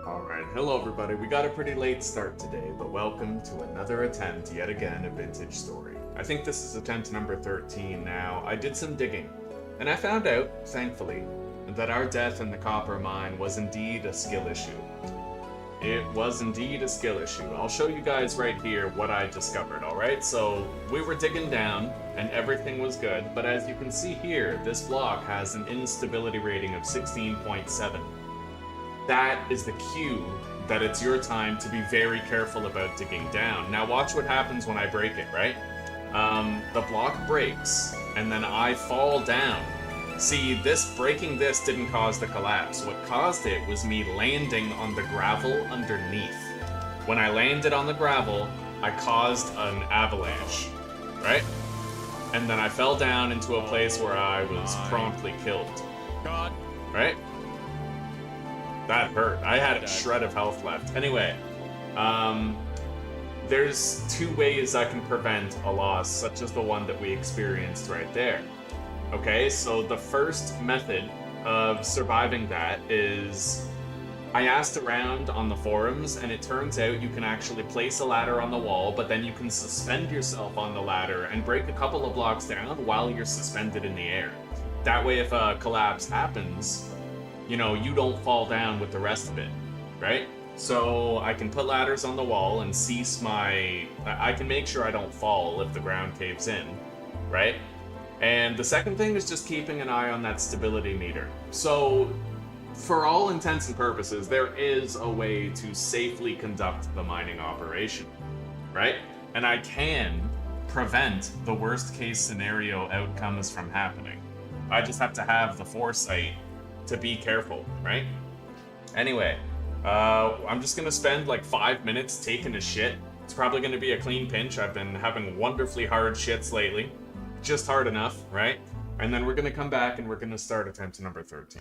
Alright, hello everybody. We got a pretty late start today, but welcome to another attempt, yet again, a vintage story. I think this is attempt number 13 now. I did some digging, and I found out, thankfully, that our death in the copper mine was indeed a skill issue. It was indeed a skill issue. I'll show you guys right here what I discovered, alright? So, we were digging down, and everything was good, but as you can see here, this block has an instability rating of 16.7. That is the cue that it's your time to be very careful about digging down. Now watch what happens when I break it, right? The block breaks, and then I fall down. See, breaking this didn't cause the collapse. What caused it was me landing on the gravel underneath. When I landed on the gravel, I caused an avalanche, right? And then I fell down into a place where I was promptly killed. God. Right? That hurt. I had a shred of health left. Anyway, there's two ways I can prevent a loss, such as the one that we experienced right there. Okay, so the first method of surviving that is I asked around on the forums, and it turns out you can actually place a ladder on the wall, but then you can suspend yourself on the ladder and break a couple of blocks down while you're suspended in the air. That way, if a collapse happens, you know, you don't fall down with the rest of it, right? So I can put ladders on the wall and cease I can make sure I don't fall if the ground caves in, right? And the second thing is just keeping an eye on that stability meter. So, for all intents and purposes, there is a way to safely conduct the mining operation, right? And I can prevent the worst case scenario outcomes from happening. I just have to have the foresight to be careful, right? Anyway, I'm just gonna spend like 5 minutes taking a shit. It's probably gonna be a clean pinch. I've been having wonderfully hard shits lately. Just hard enough, right? And then we're gonna come back and we're gonna start attempt number 13.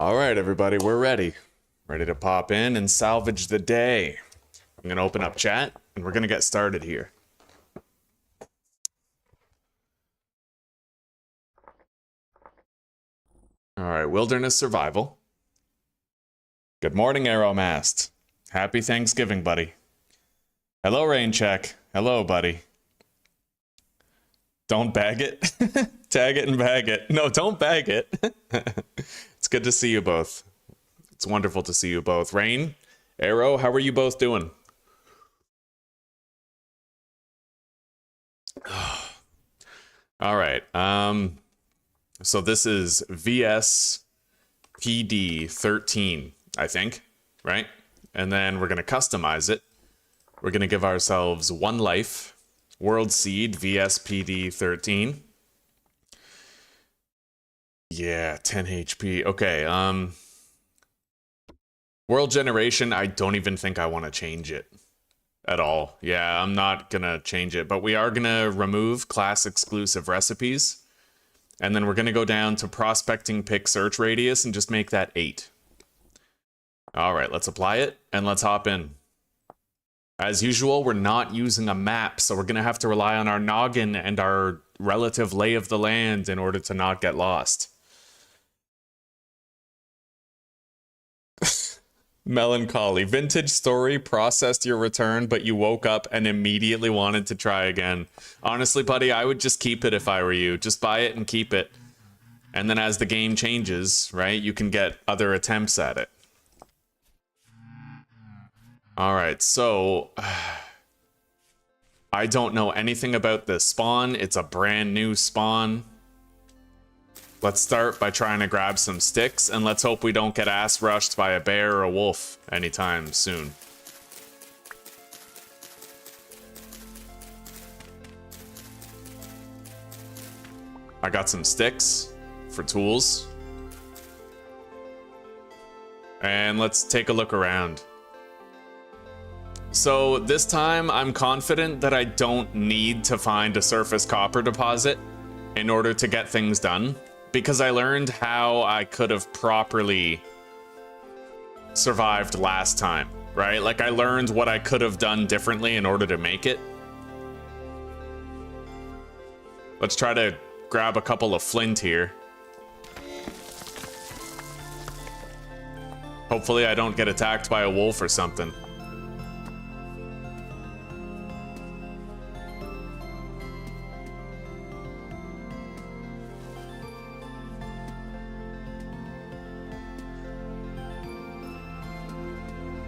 All right, everybody, we're ready. Ready to pop in and salvage the day. I'm going to open up chat, and we're going to get started here. All right, Wilderness Survival. Good morning, Arrowmast. Happy Thanksgiving, buddy. Hello, Raincheck. Hello, buddy. Don't bag it. Tag it and bag it. No, don't bag it. It's good to see you both. It's wonderful to see you both. Rain, Arrow, how are you both doing? All right. So this is VSPD 13, I think, right? And then we're going to customize it. We're going to give ourselves 1 life. World Seed VSPD 13. Yeah, 10 HP. Okay, World Generation, I don't even think I want to change it at all. Yeah, I'm not going to change it, but we are going to remove class exclusive recipes. And then we're going to go down to prospecting pick search radius and just make that 8. All right, let's apply it and let's hop in. As usual, we're not using a map, so we're going to have to rely on our noggin and our relative lay of the land in order to not get lost. Melancholy. Vintage story, processed your return, but you woke up and immediately wanted to try again. Honestly, buddy, I would just keep it if I were you. Just buy it and keep it. And then as the game changes, right, you can get other attempts at it. All right, so I don't know anything about this spawn. It's a brand new spawn. Let's start by trying to grab some sticks, and let's hope we don't get ass rushed by a bear or a wolf anytime soon. I got some sticks for tools. And let's take a look around. So this time, I'm confident that I don't need to find a surface copper deposit in order to get things done, because I learned how I could have properly survived last time, right? Like, I learned what I could have done differently in order to make it. Let's try to grab a couple of flint here. Hopefully I don't get attacked by a wolf or something.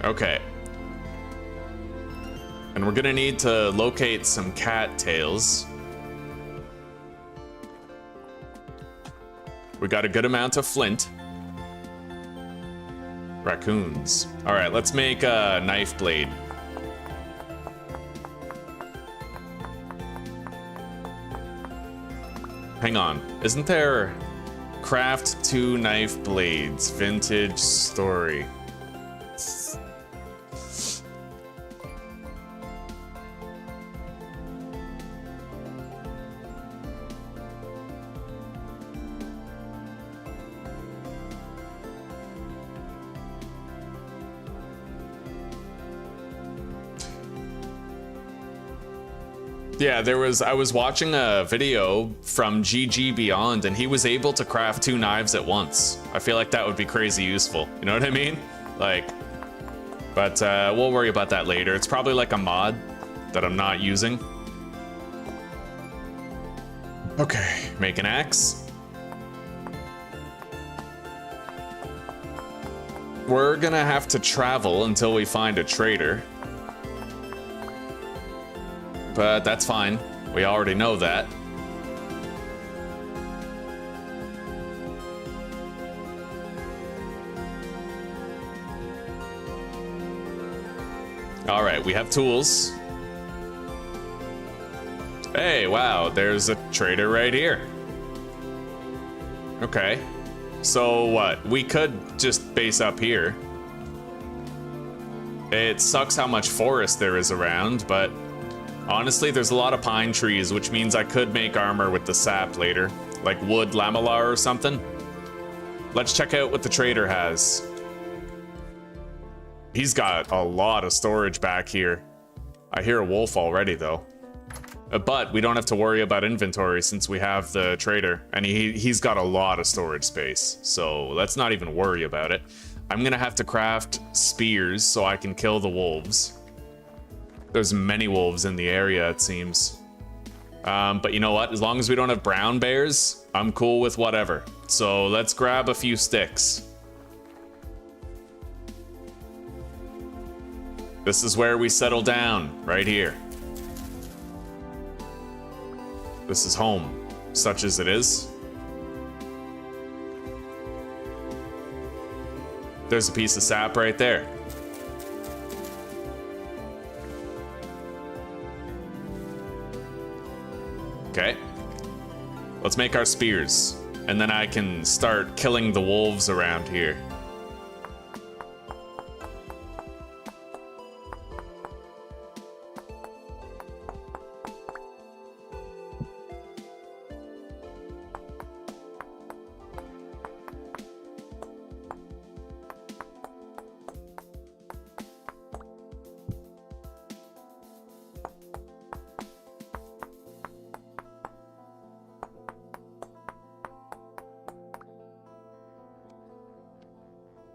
Okay. And we're gonna need to locate some cat tails. We got a good amount of flint. Raccoons. All right, let's make a knife blade. Hang on, isn't there craft 2 knife blades, vintage story? Yeah, I was watching a video from GG Beyond, and he was able to craft 2 knives at once. I feel like that would be crazy useful. You know what I mean? Like, but we'll worry about that later. It's probably like a mod that I'm not using. Okay, make an axe. We're gonna have to travel until we find a trader. But that's fine. We already know that. All right, we have tools. Hey, wow, there's a trader right here. Okay. So what? We could just base up here. It sucks how much forest there is around, but honestly, there's a lot of pine trees, which means I could make armor with the sap later. Like wood lamellar or something. Let's check out what the trader has. He's got a lot of storage back here. I hear a wolf already, though. But we don't have to worry about inventory since we have the trader. And he's got a lot of storage space. So let's not even worry about it. I'm gonna have to craft spears so I can kill the wolves. There's many wolves in the area, it seems. But you know what? As long as we don't have brown bears, I'm cool with whatever. So let's grab a few sticks. This is where we settle down, right here. This is home, such as it is. There's a piece of sap right there. Okay. Let's make our spears, and then I can start killing the wolves around here.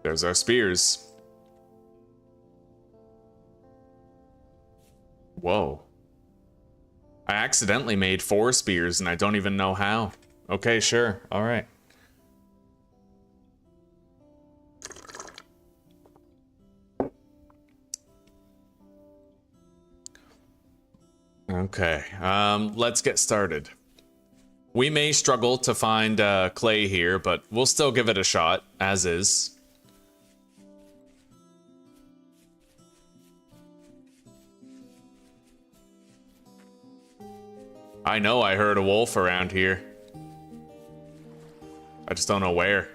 There's our spears. Whoa. I accidentally made 4 spears and I don't even know how. Okay, sure. All right. Okay, let's get started. We may struggle to find clay here, but we'll still give it a shot, as is. I know I heard a wolf around here. I just don't know where.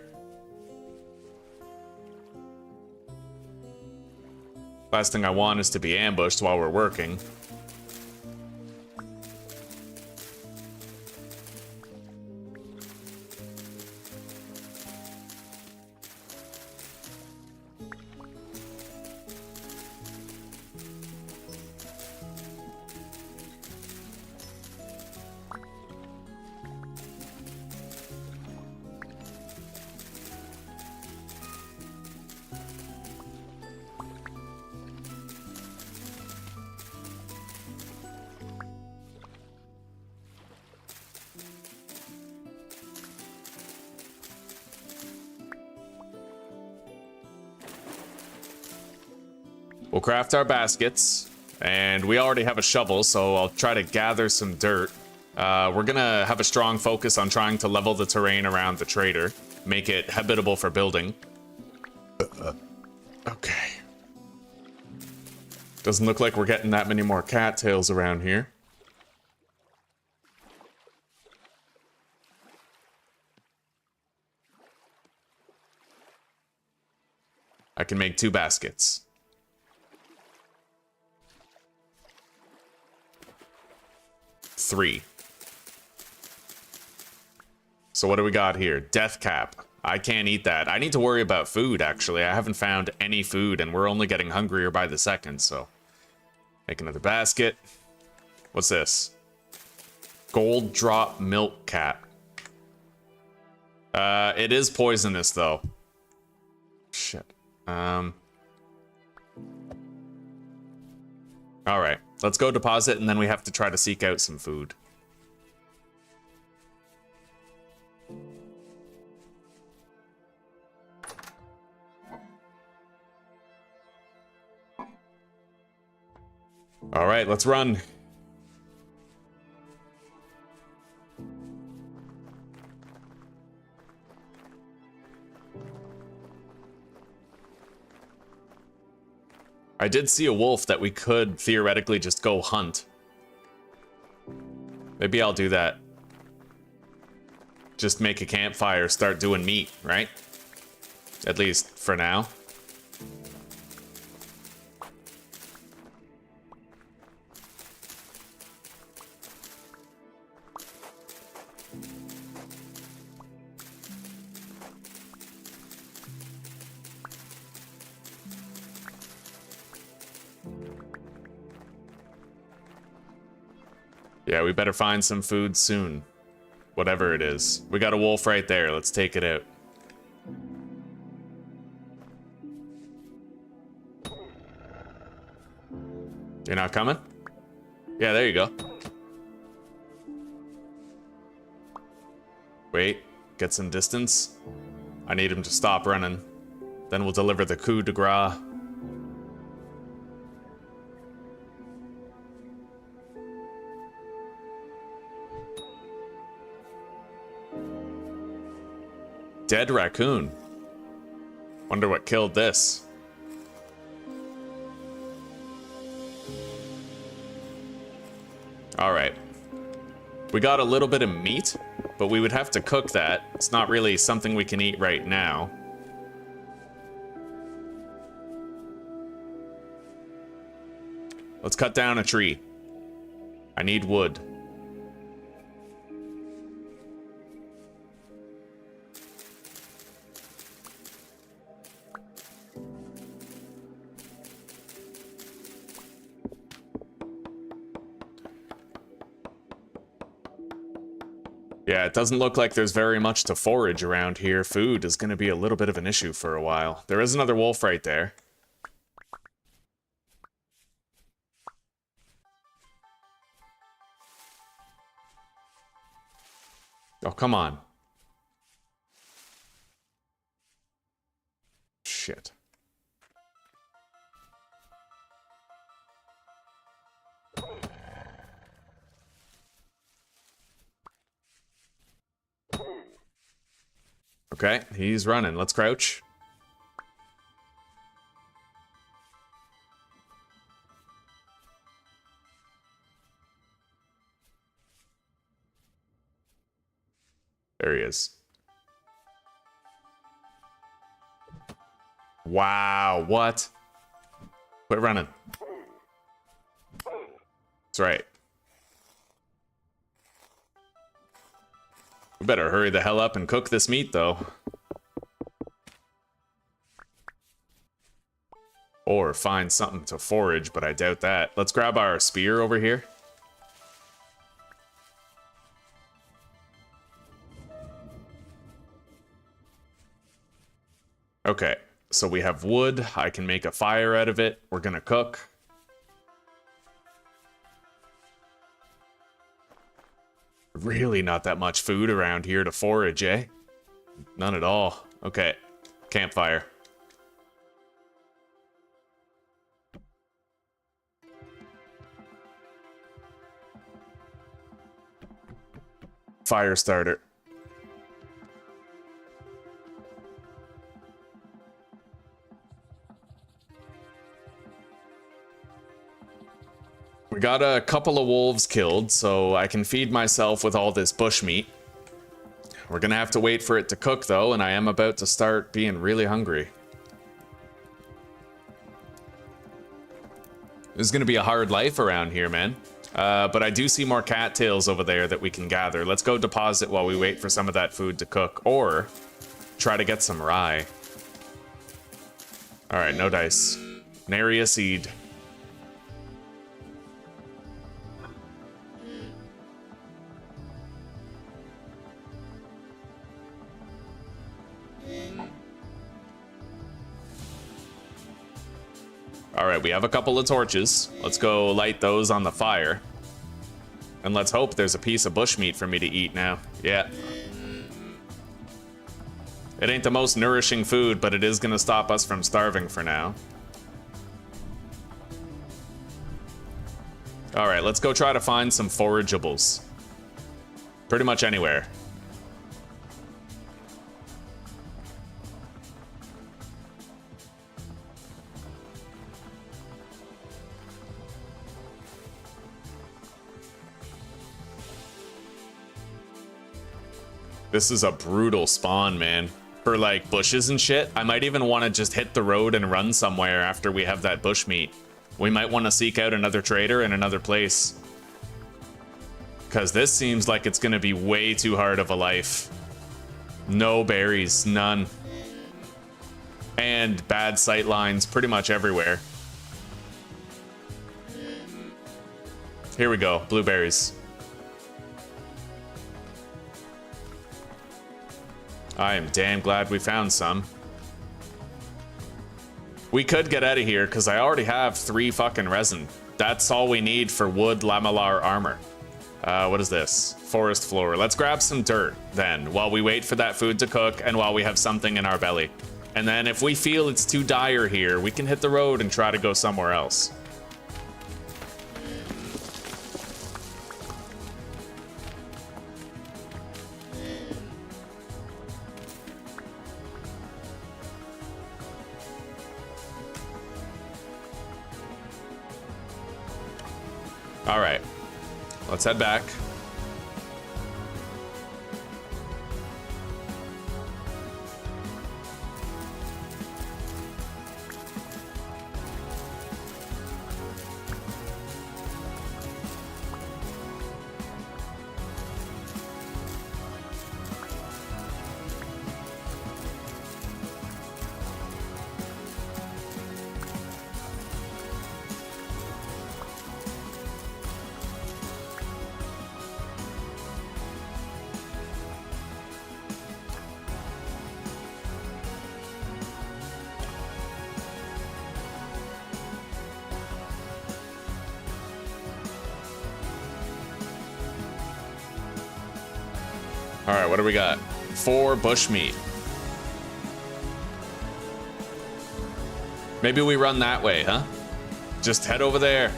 Last thing I want is to be ambushed while we're working. We'll craft our baskets, and we already have a shovel, so I'll try to gather some dirt. We're gonna have a strong focus on trying to level the terrain around the trader, make it habitable for building. Okay. Doesn't look like we're getting that many more cattails around here. I can make 2 baskets. Three. So what do we got here? Death cap. I can't eat that. I need to worry about food, actually. I haven't found any food, and we're only getting hungrier by the second, so... Make another basket. What's this? Gold drop milk cap. It is poisonous, though. Shit. Alright, let's go deposit, and then we have to try to seek out some food. Alright, let's run. I did see a wolf that we could theoretically just go hunt. Maybe I'll do that. Just make a campfire, start doing meat, right? At least for now. Yeah, we better find some food soon. Whatever it is. We got a wolf right there. Let's take it out. You're not coming? Yeah, there you go. Wait, get some distance. I need him to stop running. Then we'll deliver the coup de grace. Dead raccoon. Wonder what killed this. Alright. We got a little bit of meat, but we would have to cook that. It's not really something we can eat right now. Let's cut down a tree. I need wood. Yeah, it doesn't look like there's very much to forage around here. Food is going to be a little bit of an issue for a while. There is another wolf right there. Oh, come on. Shit. Okay, he's running. Let's crouch. There he is. Wow, what? Quit running. That's right. We better hurry the hell up and cook this meat, though. Or find something to forage, but I doubt that. Let's grab our spear over here. Okay, so we have wood. I can make a fire out of it. We're gonna cook. Really not that much food around here to forage, eh? None at all. Okay, campfire. Fire starter. We got a couple of wolves killed, so I can feed myself with all this bushmeat. We're gonna have to wait for it to cook, though, and I am about to start being really hungry. This is gonna be a hard life around here, man. But I do see more cattails over there that we can gather. Let's go deposit while we wait for some of that food to cook, or try to get some rye. Alright, no dice. Nary a seed. Alright, we have a couple of torches. Let's go light those on the fire. And let's hope there's a piece of bushmeat for me to eat now. Yeah. It ain't the most nourishing food, but it is gonna stop us from starving for now. Alright, let's go try to find some forageables. Pretty much anywhere. This is a brutal spawn, man. For like bushes and shit, I might even want to just hit the road and run somewhere after we have that bushmeat. We might want to seek out another trader in another place. Because this seems like it's going to be way too hard of a life. No berries, none. And bad sight lines pretty much everywhere. Here we go, blueberries. I am damn glad we found some. We could get out of here because I already have 3 fucking resin. That's all we need for wood lamellar armor. What is this? Forest floor. Let's grab some dirt then while we wait for that food to cook and while we have something in our belly. And then if we feel it's too dire here, we can hit the road and try to go somewhere else. All right, let's head back. All right, what do we got? 4 bushmeat. Maybe we run that way, huh? Just head over there.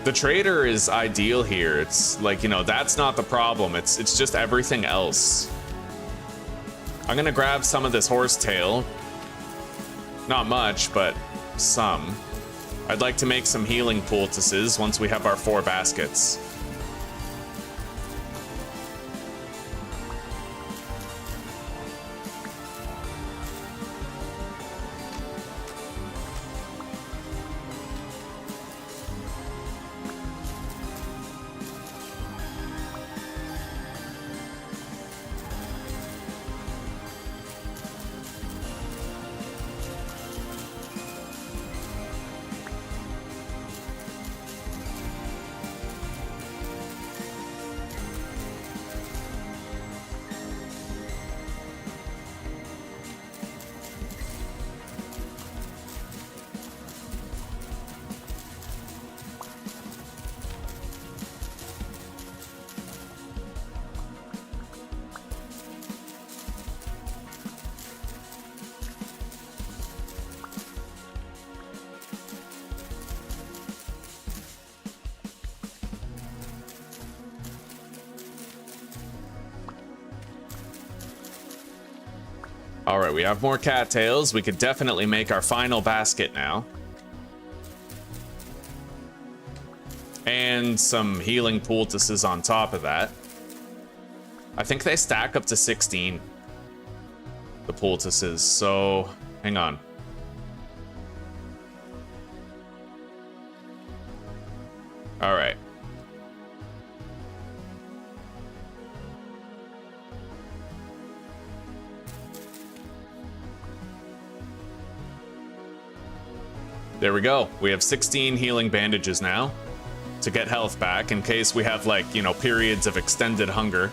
The trader is ideal here. It's like, you know, that's not the problem. It's just everything else. I'm gonna grab some of this horsetail. Not much, but some. I'd like to make some healing poultices once we have our 4 baskets. All right, we have more cattails. We could definitely make our final basket now. And some healing poultices on top of that. I think they stack up to 16, the poultices, so hang on. All right. There we go. We have 16 healing bandages now to get health back in case we have, like, you know, periods of extended hunger.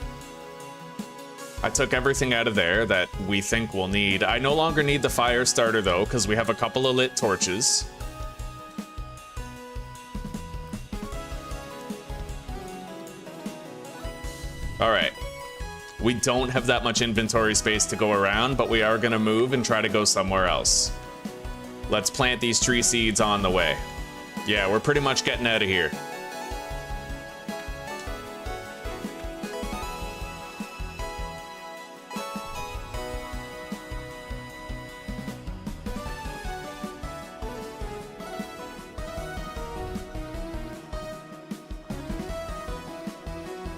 I took everything out of there that we think we'll need. I no longer need the fire starter, though, because we have a couple of lit torches. All right. We don't have that much inventory space to go around, but we are going to move and try to go somewhere else. Let's plant these tree seeds on the way. Yeah, we're pretty much getting out of here.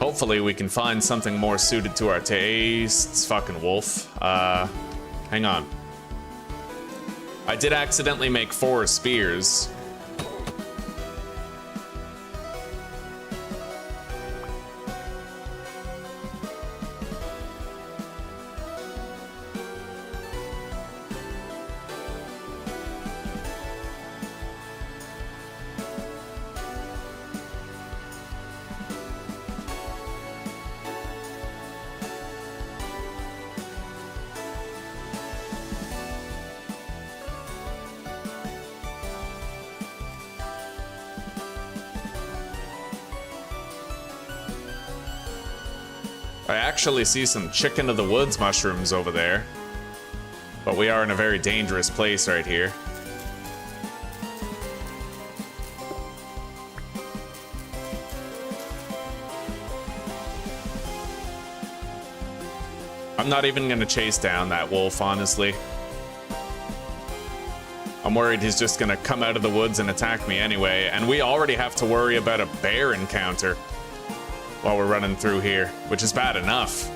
Hopefully we can find something more suited to our tastes. Fucking wolf. Hang on. I did accidentally make 4 spears. I actually see some chicken of the woods mushrooms over there. But we are in a very dangerous place right here. I'm not even gonna chase down that wolf, honestly. I'm worried he's just gonna come out of the woods and attack me anyway, and we already have to worry about a bear encounter while we're running through here, which is bad enough.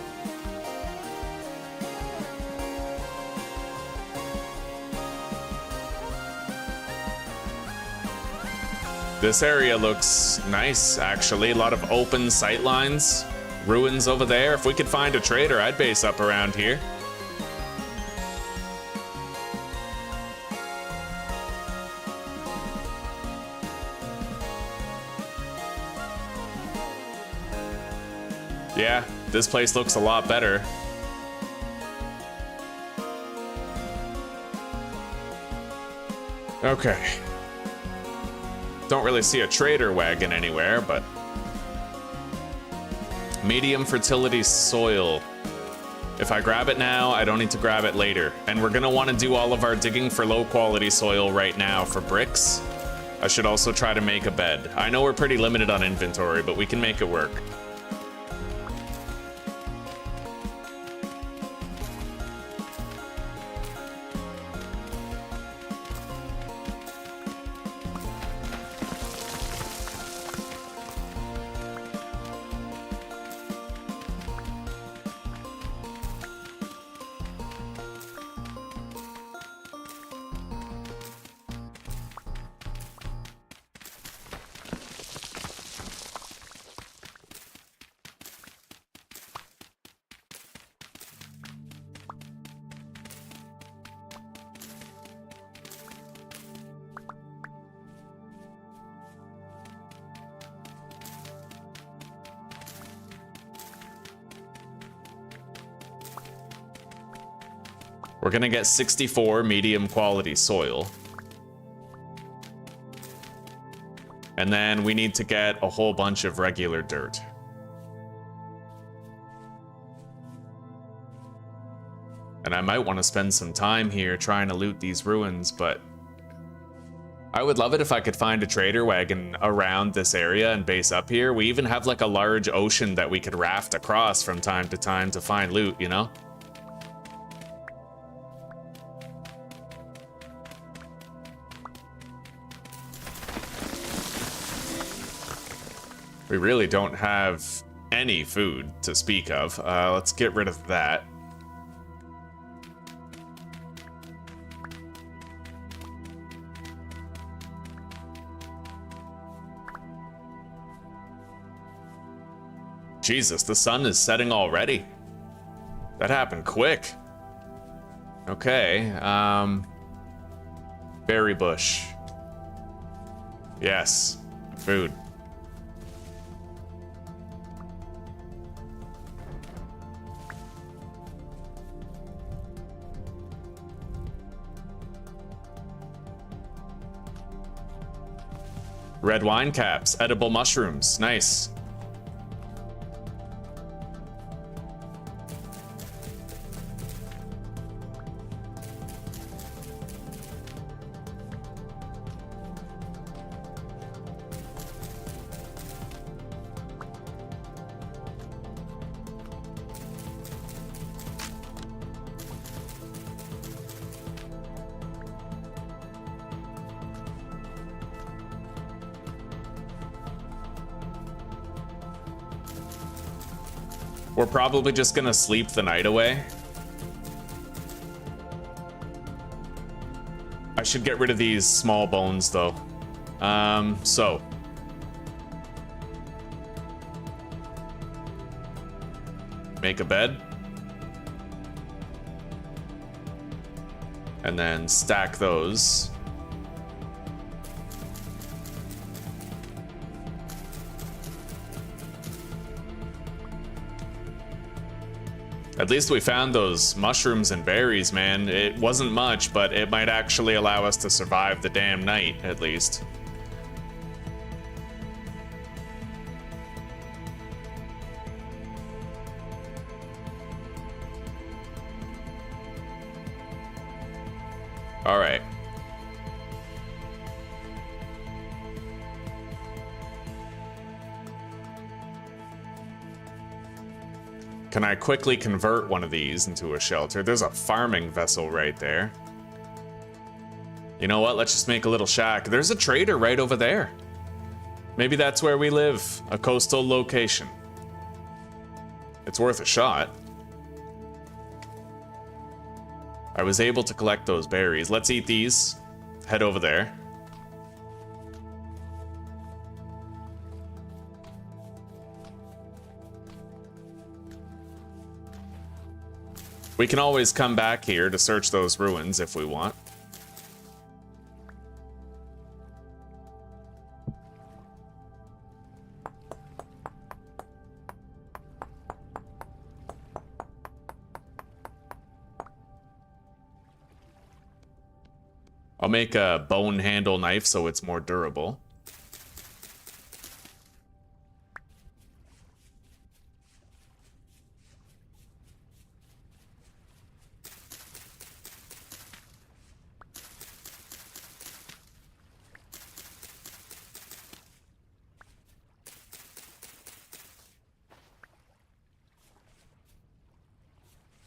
This area looks nice, actually. A lot of open sight lines. Ruins over there. If we could find a trader, I'd base up around here. Yeah, this place looks a lot better. Okay. Don't really see a trader wagon anywhere, but... Medium fertility soil. If I grab it now, I don't need to grab it later. And we're gonna want to do all of our digging for low quality soil right now for bricks. I should also try to make a bed. I know we're pretty limited on inventory, but we can make it work. We're gonna get 64 medium quality soil. And then we need to get a whole bunch of regular dirt. And I might want to spend some time here trying to loot these ruins, but I would love it if I could find a trader wagon around this area and base up here. We even have like a large ocean that we could raft across from time to time to find loot, you know? We really don't have any food to speak of. Let's get rid of that. Jesus, the sun is setting already. That happened quick. Okay, berry bush. Yes, food. Red wine caps, edible mushrooms, nice. We're probably just gonna sleep the night away. I should get rid of these small bones though. So. Make a bed. And then stack those. At least we found those mushrooms and berries, man. It wasn't much, but it might actually allow us to survive the damn night, at least. All right. Can I quickly convert one of these into a shelter? There's a farming vessel right there. You know what? Let's just make a little shack. There's a trader right over there. Maybe that's where we live. A coastal location. It's worth a shot. I was able to collect those berries. Let's eat these. Head over there. We can always come back here to search those ruins if we want. I'll make a bone handle knife so it's more durable.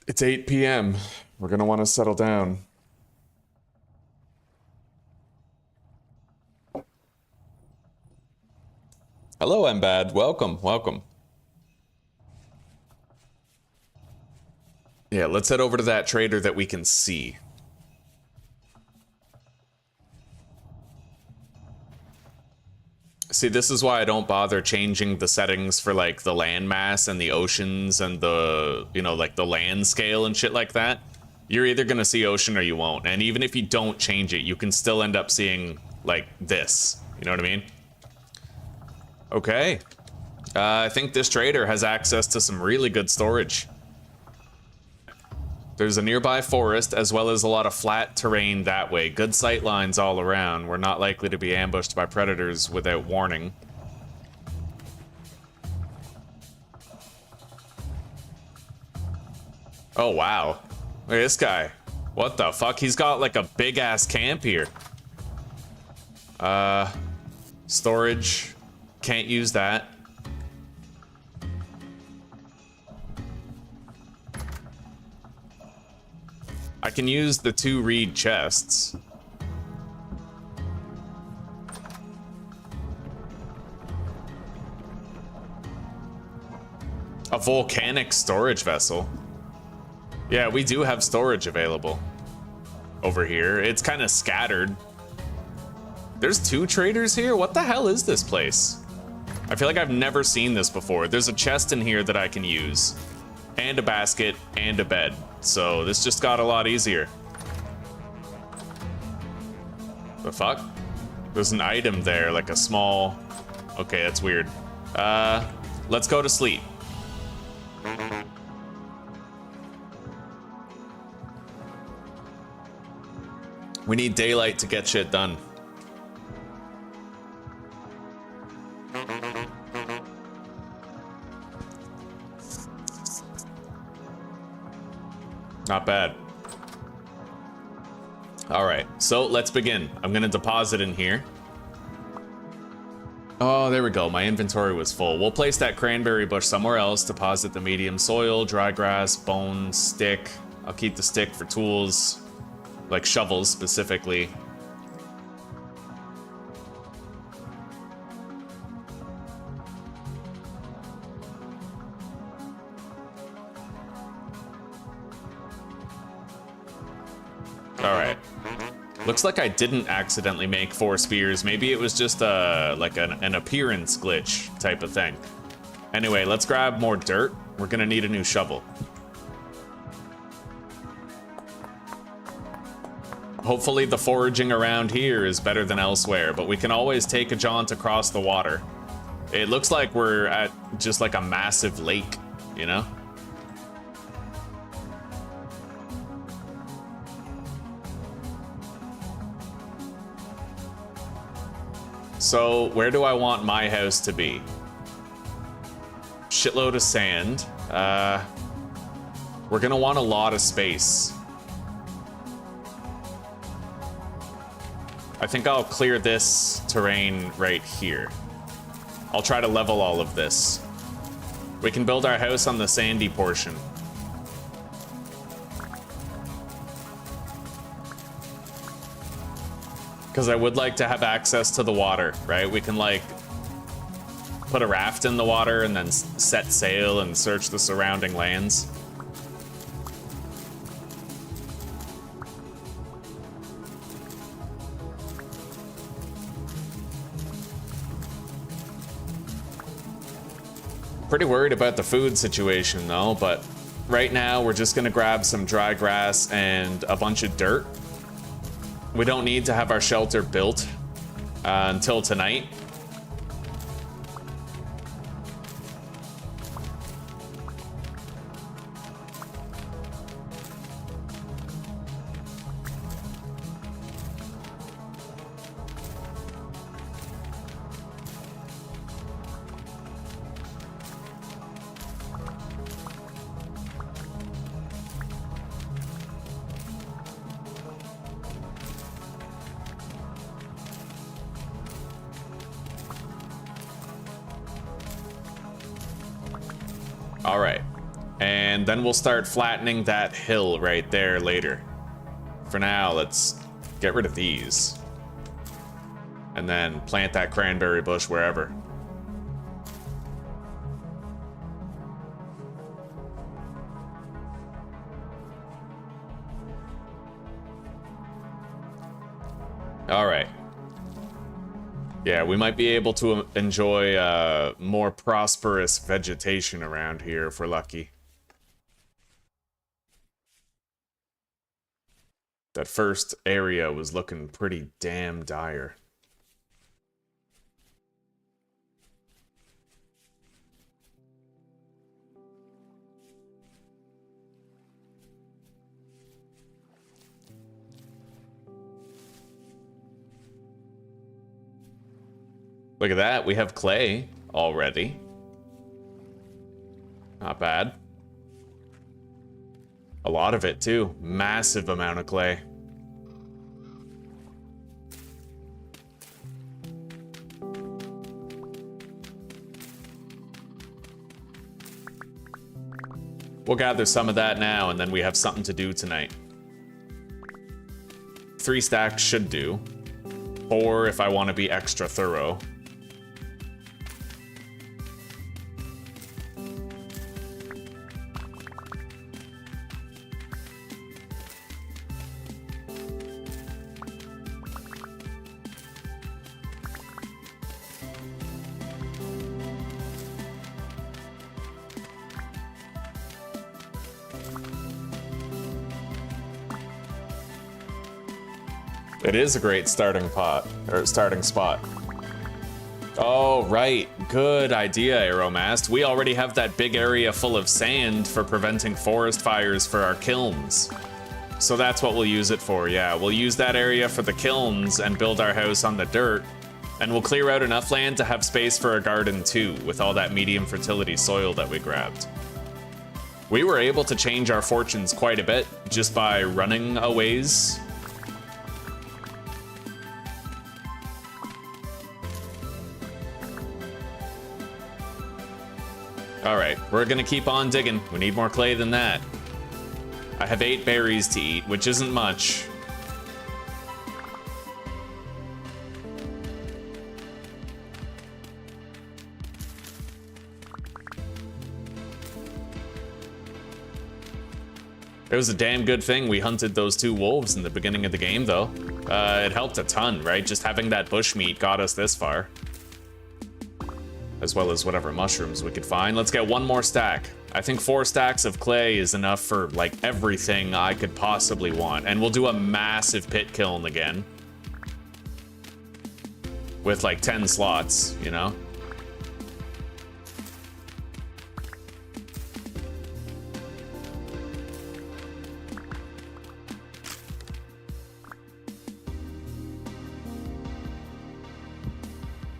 It's 8 p.m. We're gonna want to settle down. Hello, Mbad. Welcome, welcome. Yeah, let's head over to that trader that we can see. See, this is why I don't bother changing the settings for, like, the landmass and the oceans and the, you know, like, the land scale and shit like that. You're either gonna see ocean or you won't. And even if you don't change it, you can still end up seeing, like, this. You know what I mean? Okay. I think this trader has access to some really good storage. There's a nearby forest, as well as a lot of flat terrain that way. Good sight lines all around. We're not likely to be ambushed by predators without warning. Oh, wow. Look at this guy. What the fuck? He's got like a big-ass camp here. Storage. Can't use that. I can use the 2 reed chests. A volcanic storage vessel. Yeah, we do have storage available over here. It's kind of scattered. There's 2 traders here? What the hell is this place? I feel like I've never seen this before. There's a chest in here that I can use. And a basket, and a bed. So this just got a lot easier. The fuck? There's an item there, like a small... Okay, that's weird. Let's go to sleep. We need daylight to get shit done. Not bad. All right, so let's begin. I'm gonna deposit in here. Oh, there we go. My inventory was full. We'll place that cranberry bush somewhere else. Deposit the medium soil, dry grass, bone, stick. I'll keep the stick for tools, like shovels specifically. Looks like I didn't accidentally make 4 spears. Maybe it was just like an appearance glitch type of thing. Anyway, let's grab more dirt. We're gonna need a new shovel. Hopefully the foraging around here is better than elsewhere, but we can always take a jaunt across the water. It looks like we're at just like a massive lake, you know? So, where do I want my house to be? Shitload of sand. We're gonna want a lot of space. I think I'll clear this terrain right here. I'll try to level all of this. We can build our house on the sandy portion. Because I would like to have access to the water, right? We can, like, put a raft in the water and then set sail and search the surrounding lands. Pretty worried about the food situation though, but right now we're just gonna grab some dry grass and a bunch of dirt. We don't need to have our shelter built until tonight. All right, and then we'll start flattening that hill right there later. For now, let's get rid of these. And then plant that cranberry bush wherever. All right. Yeah, we might be able to enjoy more prosperous vegetation around here if we're lucky. That first area was looking pretty damn dire. Look at that, we have clay already. Not bad. A lot of it too, massive amount of clay. We'll gather some of that now and then we have something to do tonight. 3 stacks should do. 4 if I want to be extra thorough. It is a great starting spot. Oh, right. Good idea, Aeromast. We already have that big area full of sand for preventing forest fires for our kilns. So that's what we'll use it for, yeah. We'll use that area for the kilns and build our house on the dirt. And we'll clear out enough land to have space for a garden too, with all that medium fertility soil that we grabbed. We were able to change our fortunes quite a bit just by running a ways. All right, we're gonna keep on digging. We need more clay than that. I have 8 berries to eat, which isn't much. It was a damn good thing we hunted those 2 wolves in the beginning of the game, though. It helped a ton, right? Just having that bushmeat got us this far. As well as whatever mushrooms we could find. Let's get 1 more stack. I think 4 stacks of clay is enough for, like, everything I could possibly want. And we'll do a massive pit kiln again. With, like, 10 slots, you know?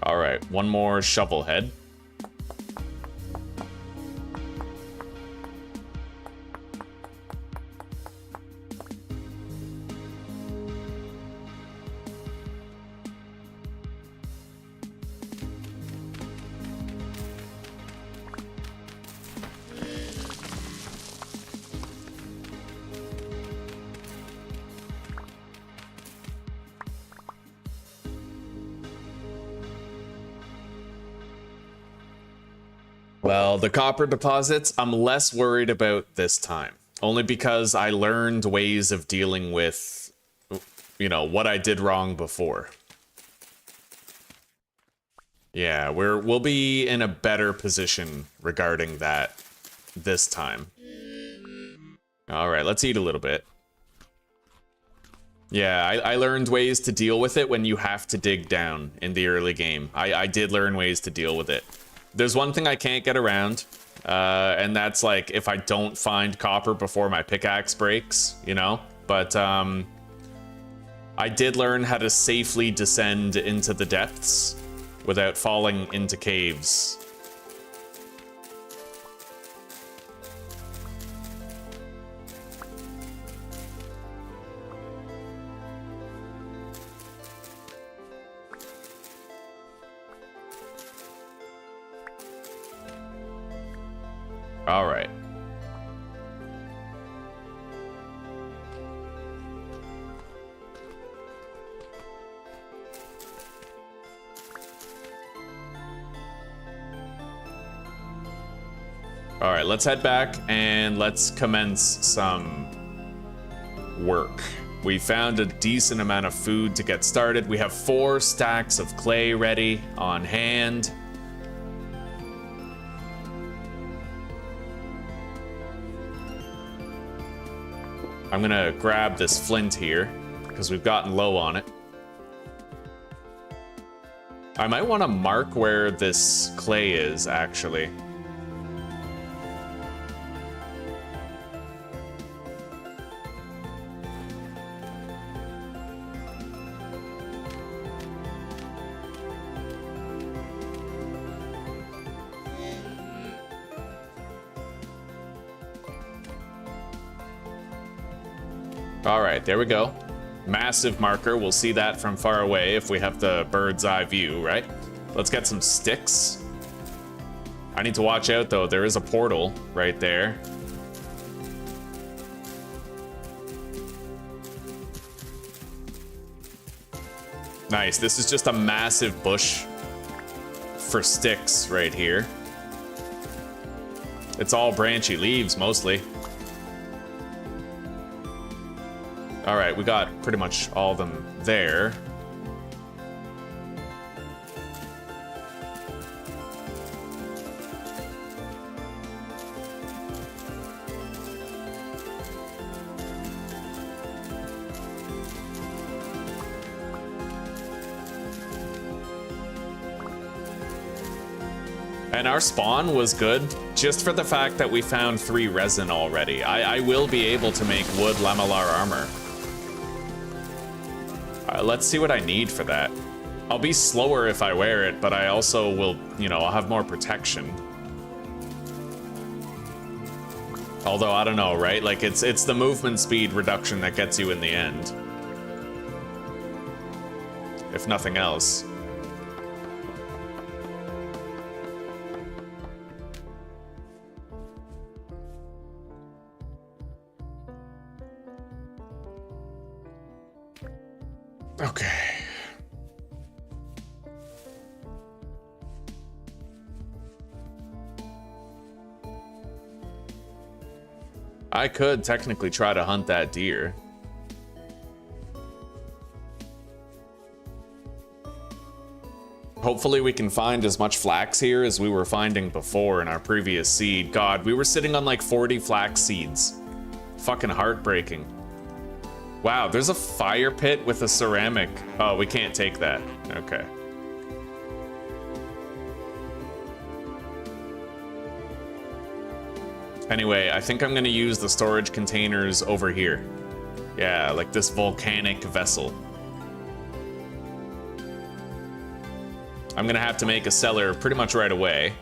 All right, 1 more shovel head. Well, the copper deposits, I'm less worried about this time. Only because I learned ways of dealing with, you know, what I did wrong before. Yeah, we'll be in a better position regarding that this time. All right, let's eat a little bit. Yeah, I learned ways to deal with it when you have to dig down in the early game. I did learn ways to deal with it. There's one thing I can't get around, and that's like if I don't find copper before my pickaxe breaks, you know? But I did learn how to safely descend into the depths without falling into caves. All right. All right, let's head back and let's commence some work. We found a decent amount of food to get started. We have 4 stacks of clay ready on hand. I'm gonna grab this flint here because we've gotten low on it. I might want to mark where this clay is, actually. All right, there we go. Massive marker. We'll see that from far away if we have the bird's eye view, right? Let's get some sticks. I need to watch out, though. There is a portal right there. Nice. This is just a massive bush for sticks right here. It's all branchy leaves, mostly. All right, we got pretty much all of them there. And our spawn was good, just for the fact that we found 3 resin already. I will be able to make wood lamellar armor. Let's see what I need for that. I'll be slower if I wear it, but I also will, you know, I'll have more protection. Although, I don't know, right? Like, it's the movement speed reduction that gets you in the end. If nothing else. Okay. I could technically try to hunt that deer. Hopefully we can find as much flax here as we were finding before in our previous seed. God, we were sitting on like 40 flax seeds. Fucking heartbreaking. Wow, there's a fire pit with a ceramic. Oh, we can't take that. Okay. Anyway, I think I'm gonna use the storage containers over here. Yeah, like this volcanic vessel. I'm gonna have to make a cellar pretty much right away.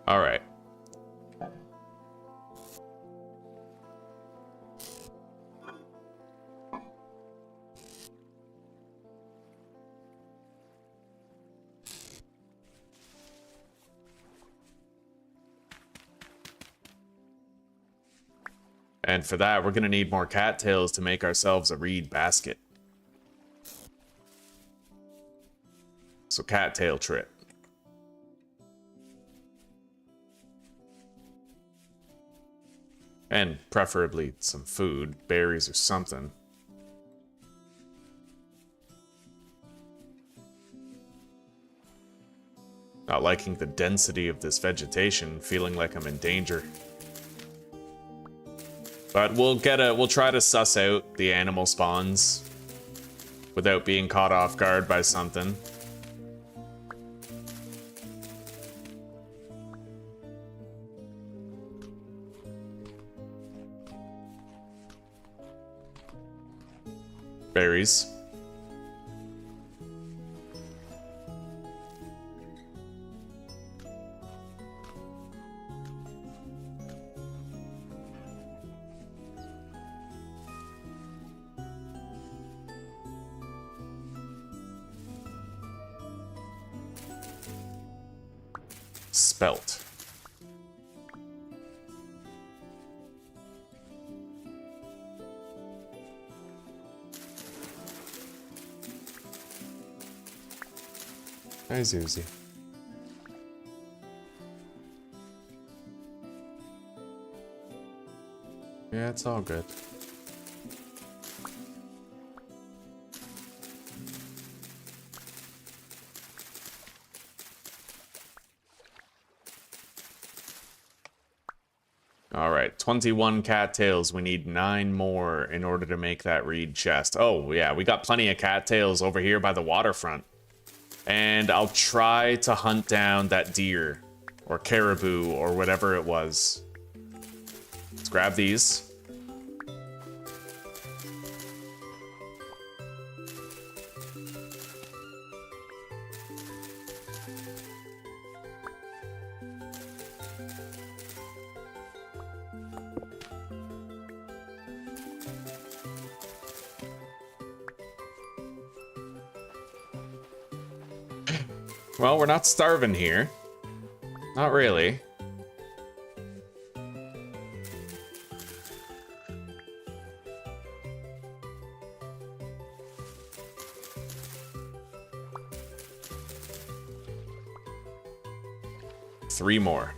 All right. And for that, we're going to need more cattails to make ourselves a reed basket. So cattail trip. And preferably some food, berries or something. Not liking the density of this vegetation, feeling like I'm in danger. But we'll try to suss out the animal spawns without being caught off guard by something. Berries. Spelt. Hi, Zuzi. Yeah, it's all good. All right, 21 cattails. We need 9 more in order to make that reed chest. Oh, yeah, we got plenty of cattails over here by the waterfront. And I'll try to hunt down that deer or caribou or whatever it was. Let's grab these. Well, we're not starving here. Not really. Three more.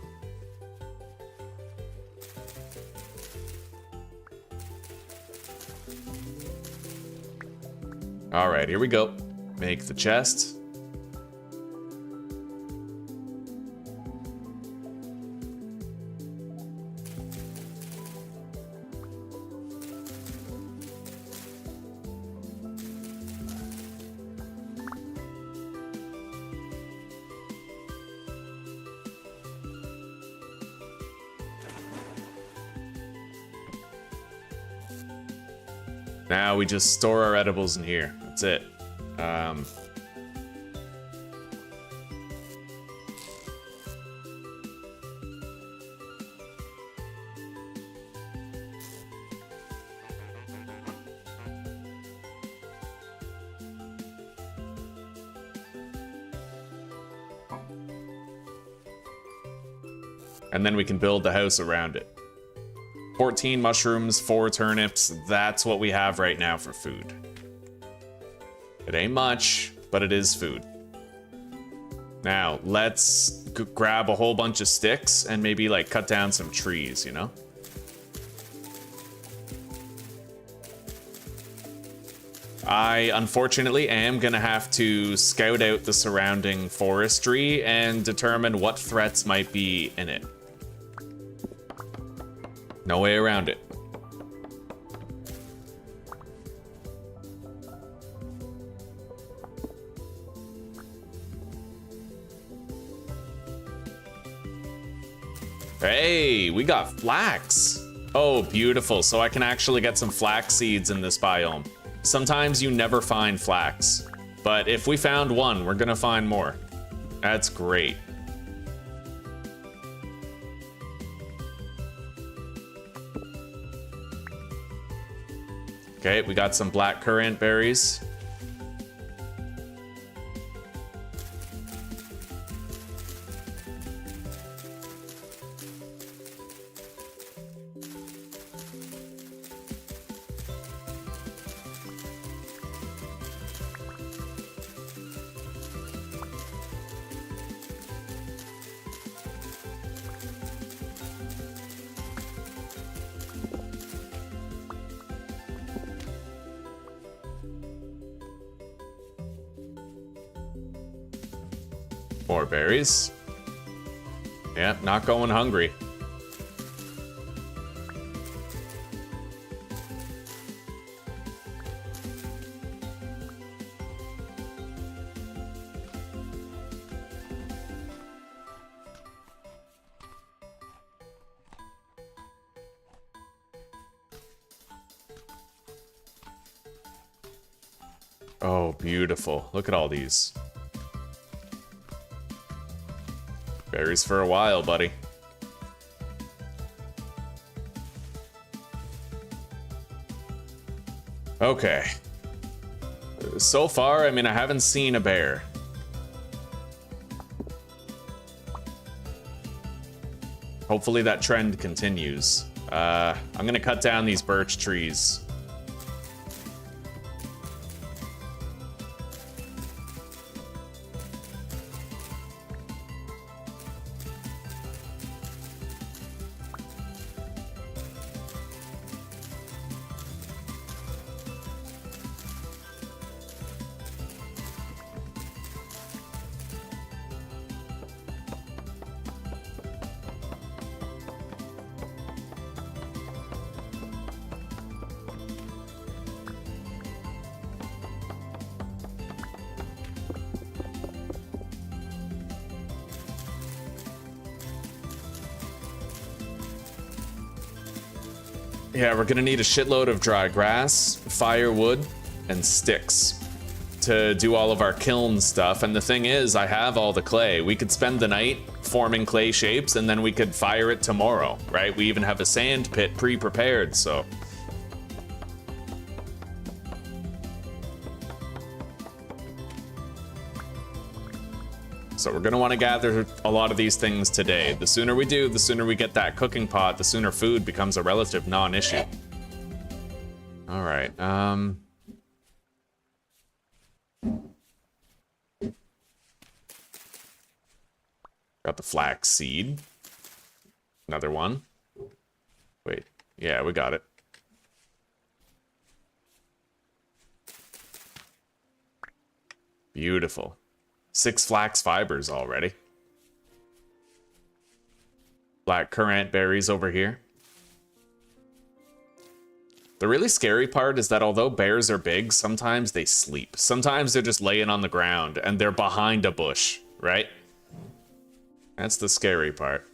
All right, here we go. Make the chest. Now we just store our edibles in here. That's it. And then we can build the house around it. 14 mushrooms, 4 turnips. That's what we have right now for food. It ain't much, but it is food. Now, let's grab a whole bunch of sticks and maybe like cut down some trees, you know? I, unfortunately, am gonna have to scout out the surrounding forestry and determine what threats might be in it. No way around it. Hey, we got flax. Oh, beautiful. So I can actually get some flax seeds in this biome. Sometimes you never find flax, but if we found one, we're gonna find more. That's great. Okay, we got some black currant berries. More berries. Yep, not going hungry. Oh, beautiful. Look at all these. Berries for a while, buddy. Okay. So far, I mean, I haven't seen a bear. Hopefully that trend continues. I'm gonna cut down these birch trees. Yeah, we're gonna need a shitload of dry grass, firewood, and sticks to do all of our kiln stuff. And the thing is, I have all the clay. We could spend the night forming clay shapes, and then we could fire it tomorrow, right? We even have a sand pit pre-prepared, so. So we're gonna wanna gather a lot of these things today. The sooner we do, the sooner we get that cooking pot, the sooner food becomes a relative non-issue. All right, got the flax seed. Another one. Wait, yeah, we got it. Beautiful. 6 flax fibers already. Black currant berries over here. The really scary part is that although bears are big, sometimes they sleep. Sometimes they're just laying on the ground and they're behind a bush, right? That's the scary part.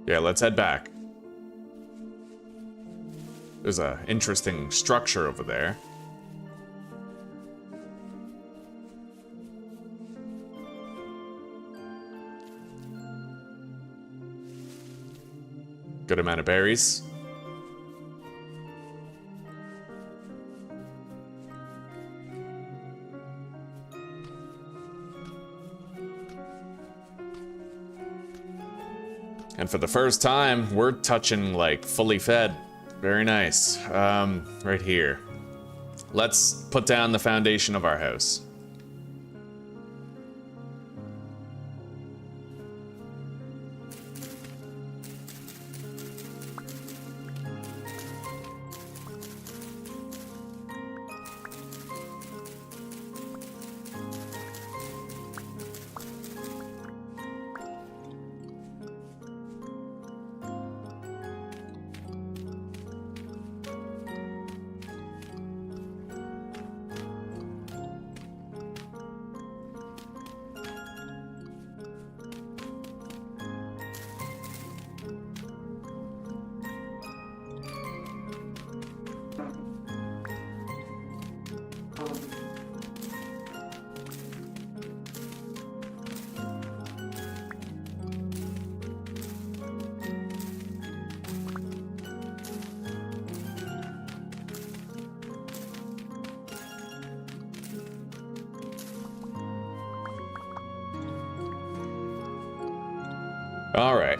Yeah, let's head back. There's an interesting structure over there. Good amount of berries. And for the first time, we're touching, like, fully fed. Very nice. Right here. Let's put down the foundation of our house. All right.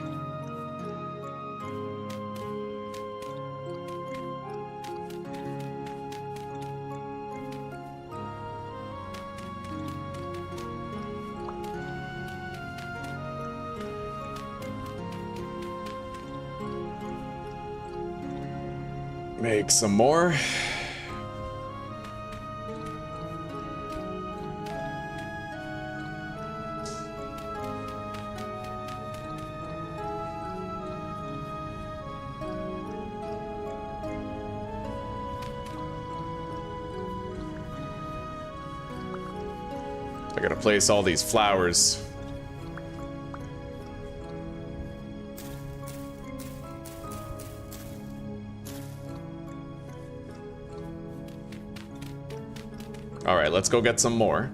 Make some more. I gotta place all these flowers. All right, let's go get some more.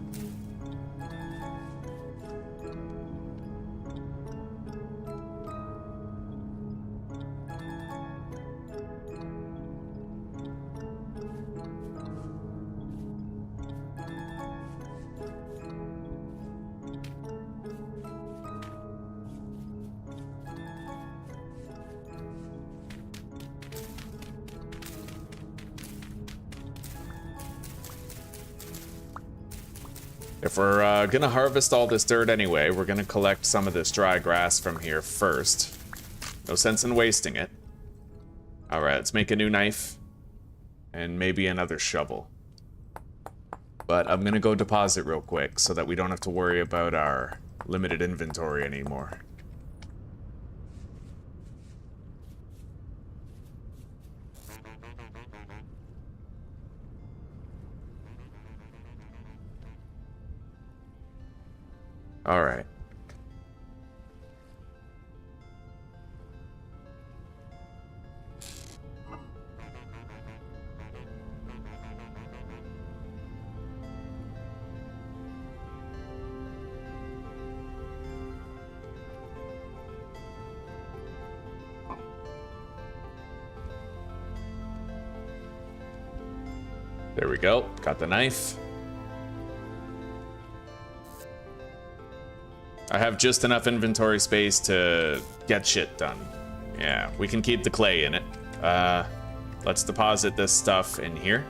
If we're gonna harvest all this dirt anyway, we're gonna collect some of this dry grass from here first. No sense in wasting it. Alright, let's make a new knife. And maybe another shovel. But I'm gonna go deposit real quick so that we don't have to worry about our limited inventory anymore. All right. There we go. Got the knife. I have just enough inventory space to get shit done. Yeah, we can keep the clay in it. Let's deposit this stuff in here.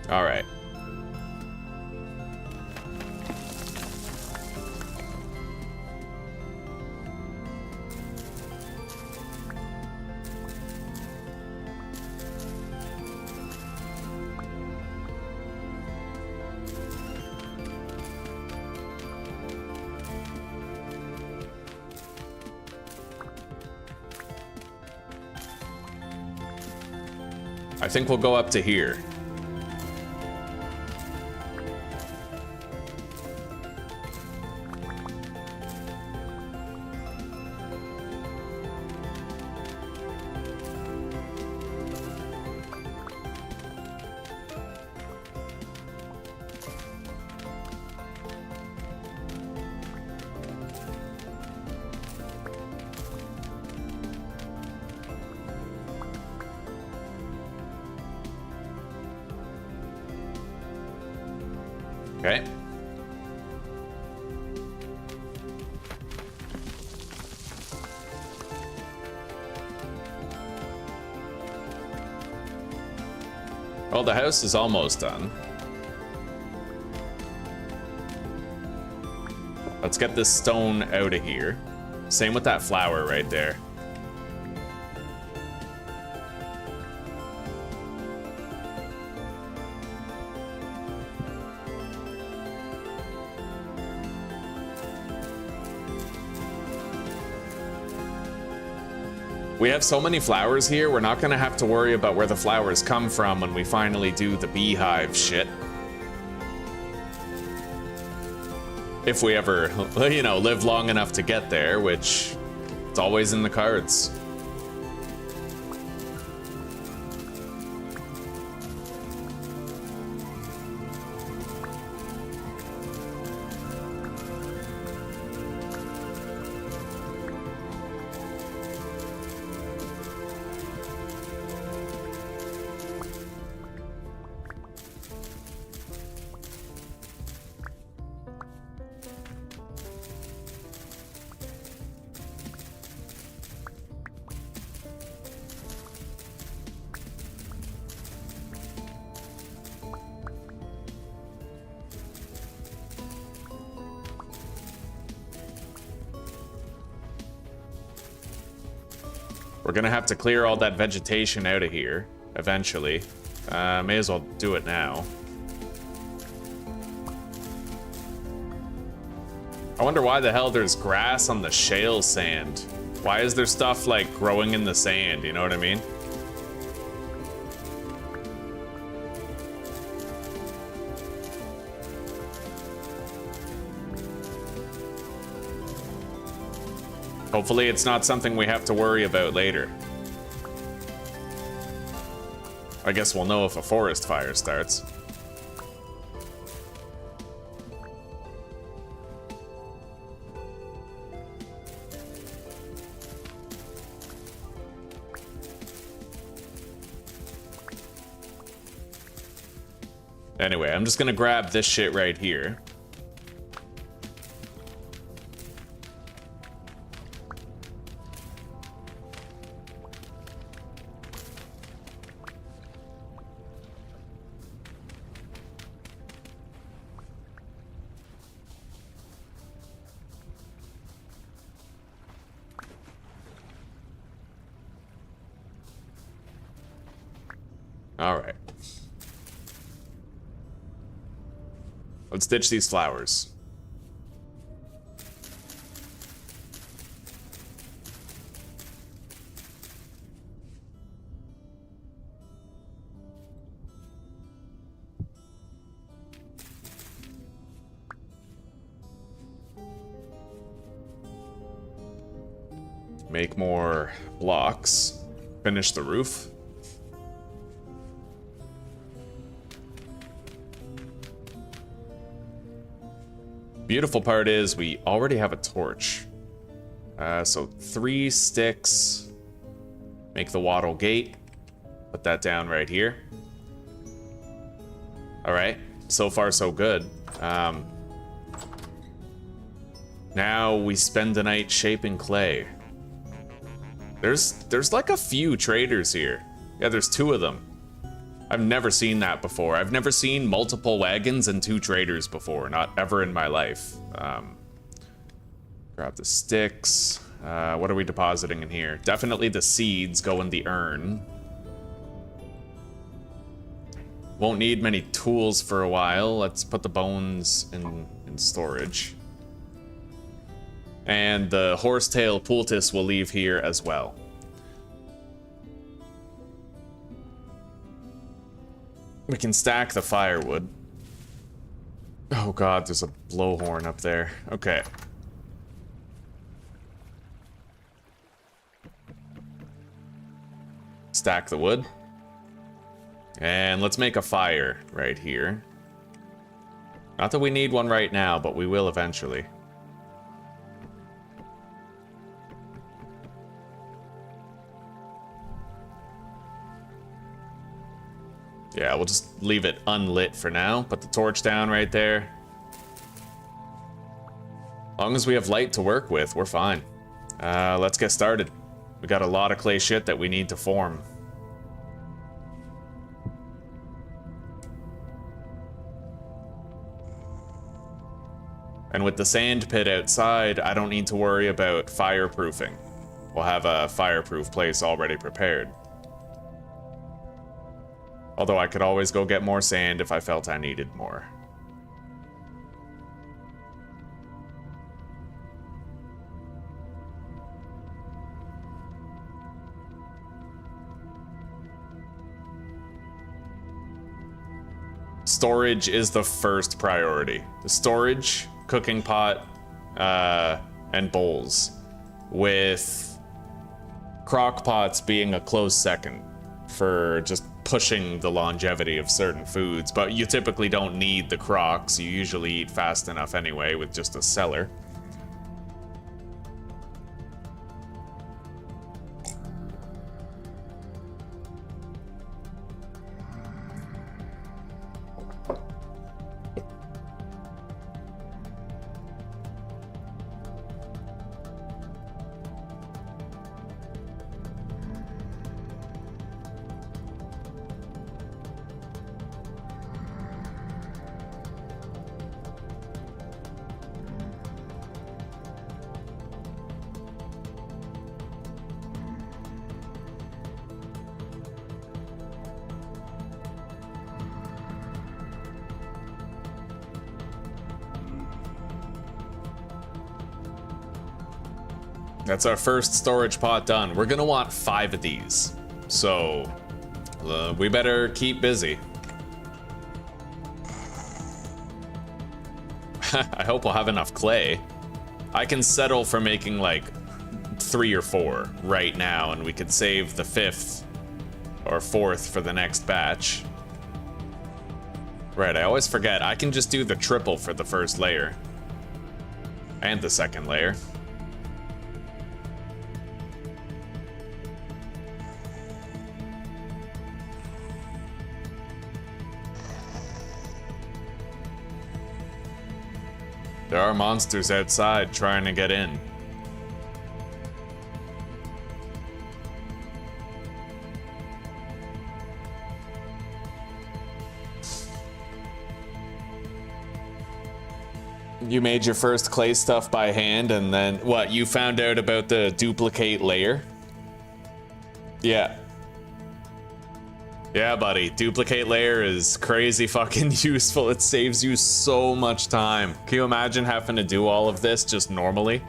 All right. I think we'll go up to here. Okay. Well, the house is almost done. Let's get this stone out of here. Same with that flower right there. We have so many flowers here, we're not gonna have to worry about where the flowers come from when we finally do the beehive shit. If we ever, you know, live long enough to get there, which it's always in the cards. We're gonna have to clear all that vegetation out of here eventually. May as well do it now. I wonder why the hell there's grass on the shale sand. Why is there stuff like growing in the sand, you know what I mean? Hopefully it's not something we have to worry about later. I guess we'll know if a forest fire starts. Anyway, I'm just gonna grab this shit right here. All right. Let's ditch these flowers. Make more blocks. Finish the roof. Beautiful part is we already have a torch. So 3 sticks. Make the wattle gate. Put that down right here. All right, so far so good. Now we spend the night shaping clay. There's like a few traders here. Yeah, there's 2 of them. I've never seen that before. I've never seen multiple wagons and 2 traders before, not ever in my life. Grab the sticks. What are we depositing in here? Definitely the seeds go in the urn. Won't need many tools for a while. Let's put the bones in storage. And the horsetail poultice will leave here as well. We can stack the firewood. Oh god, there's a blowhorn up there. Okay. Stack the wood. And let's make a fire right here. Not that we need one right now, but we will eventually. Yeah, we'll just leave it unlit for now. Put the torch down right there. As long as we have light to work with, we're fine. Let's get started. We got a lot of clay shit that we need to form. And with the sand pit outside, I don't need to worry about fireproofing. We'll have a fireproof place already prepared. Although I could always go get more sand if I felt I needed more. Storage is the first priority. The storage, cooking pot, and bowls. With crock pots being a close second for just pushing the longevity of certain foods, but you typically don't need the crocks. You usually eat fast enough anyway with just a cellar. That's our first storage pot done. We're gonna want 5 of these. So, we better keep busy. I hope we'll have enough clay. I can settle for making like 3 or 4 right now, and we could save the 5th or 4th for the next batch. Right, I always forget. I can just do the triple for the first layer. And the second layer. There are monsters outside trying to get in. You made your first clay stuff by hand, and then what? You found out about the duplicate layer? Yeah. Yeah, buddy. Duplicate layer is crazy fucking useful. It saves you so much time. Can you imagine having to do all of this just normally?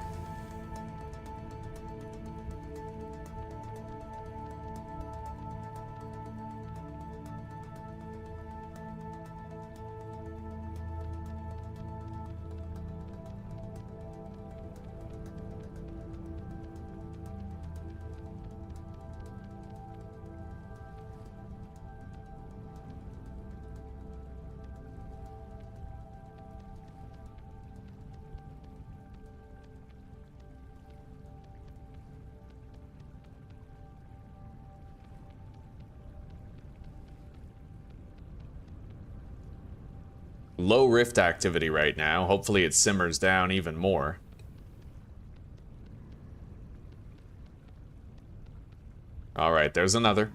Low rift activity right now. Hopefully it simmers down even more. All right, there's another.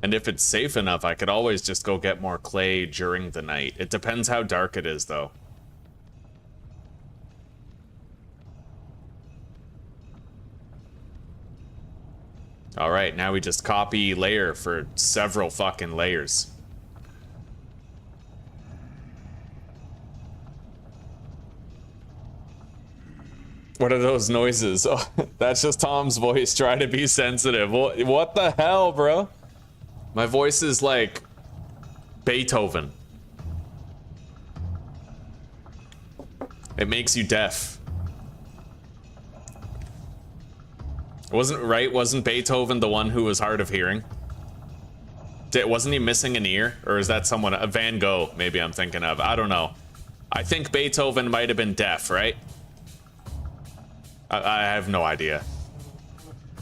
And if it's safe enough, I could always just go get more clay during the night. It depends how dark it is, though. Alright, now we just copy layer for several fucking layers. What are those noises? Oh, that's just Tom's voice trying to be sensitive. What the hell, bro? My voice is like Beethoven. It makes you deaf. Wasn't Beethoven the one who was hard of hearing? Wasn't he missing an ear? Or is that someone, a Van Gogh, maybe I'm thinking of? I don't know. I think Beethoven might have been deaf, right? I have no idea.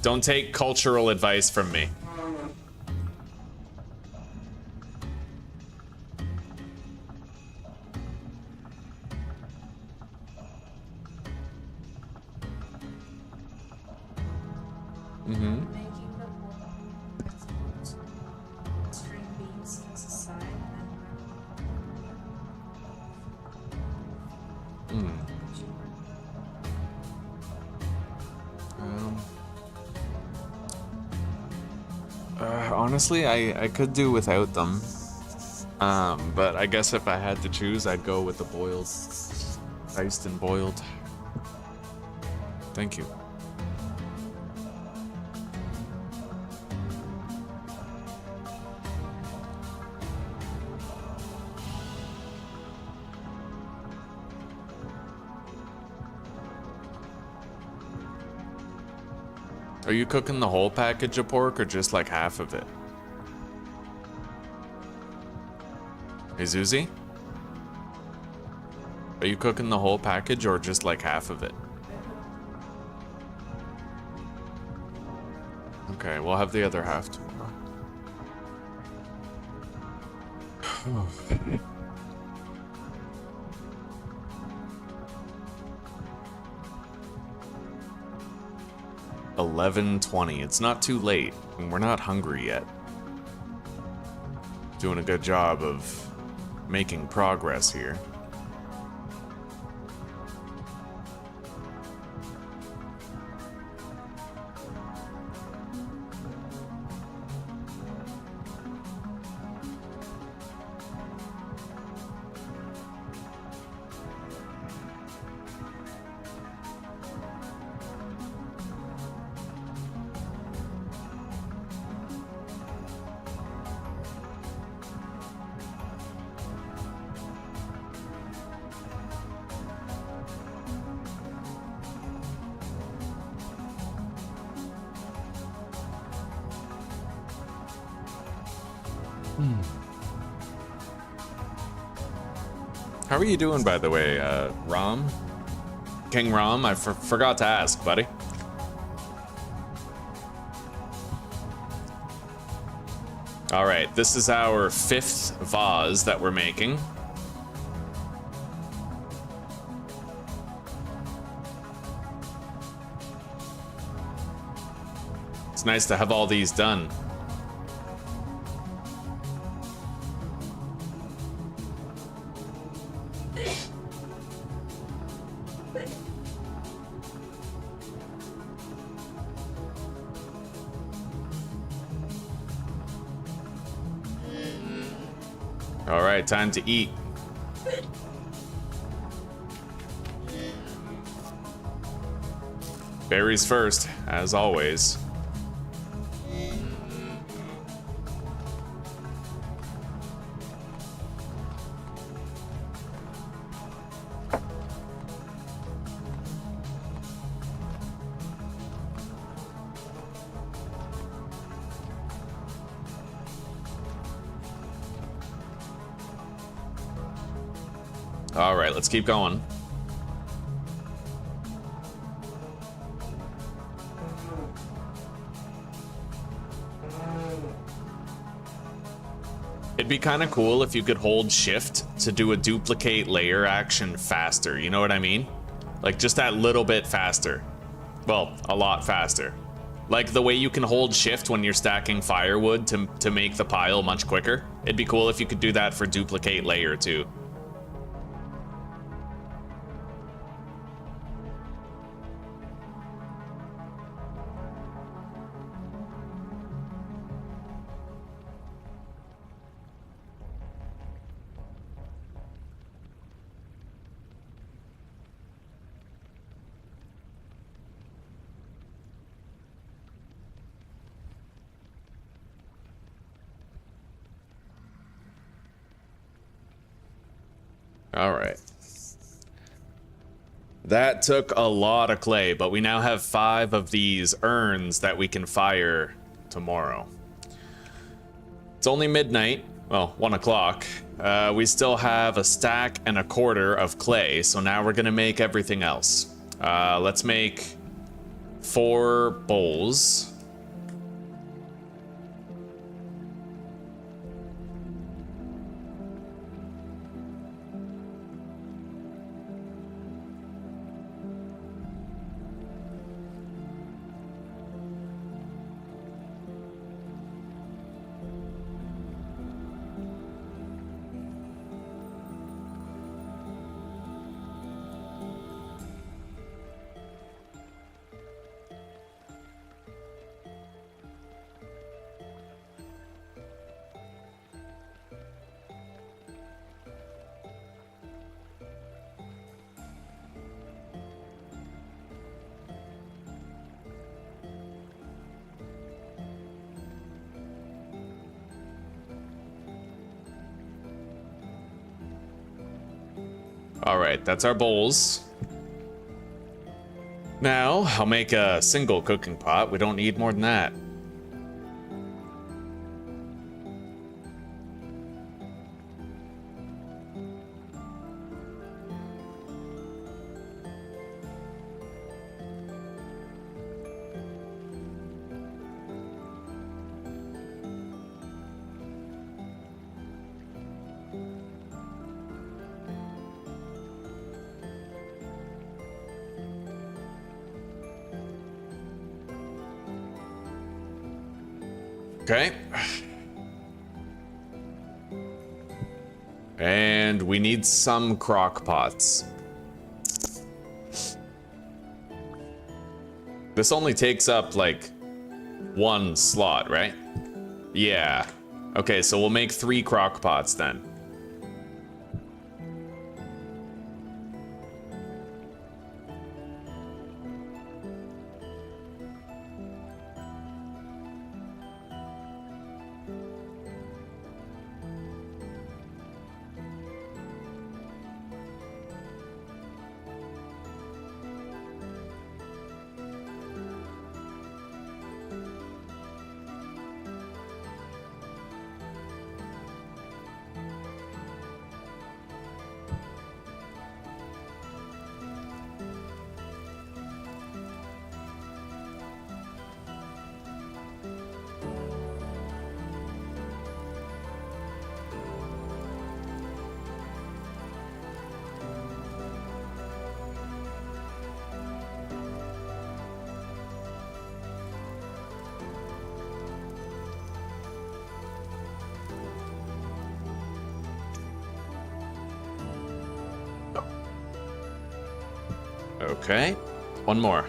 Don't take cultural advice from me. Mm-hmm. Honestly, I could do without them. But I guess if I had to choose, I'd go with the boiled. Iced and boiled. Thank you. Are you cooking the whole package of pork or just like half of it? Hey, Zuzi? Are you cooking the whole package or just like half of it? Okay, we'll have the other half tomorrow. $11:20. It's not too late, and we're not hungry yet. Doing a good job of making progress here. How are you doing, by the way, Rom? King Rom, I forgot to ask, buddy. All right, this is our 5th vase that we're making. It's nice to have all these done. All right, time to eat. Berries first, as always. All right, let's keep going. It'd be kind of cool if you could hold shift to do a duplicate layer action faster, you know what I mean? Like just that little bit faster. Well, a lot faster. Like the way you can hold shift when you're stacking firewood to make the pile much quicker. It'd be cool if you could do that for duplicate layer too. All right. That took a lot of clay, but we now have 5 of these urns that we can fire tomorrow. It's only midnight, well, 1 o'clock. We still have a stack and a quarter of clay, so now we're gonna make everything else. Let's make 4 bowls. All right, that's our bowls. Now, I'll make a single cooking pot. We don't need more than that. Okay. And we need some crock pots. This only takes up like 1 slot, right? Yeah. Okay, so we'll make 3 crock pots then. Okay. One more.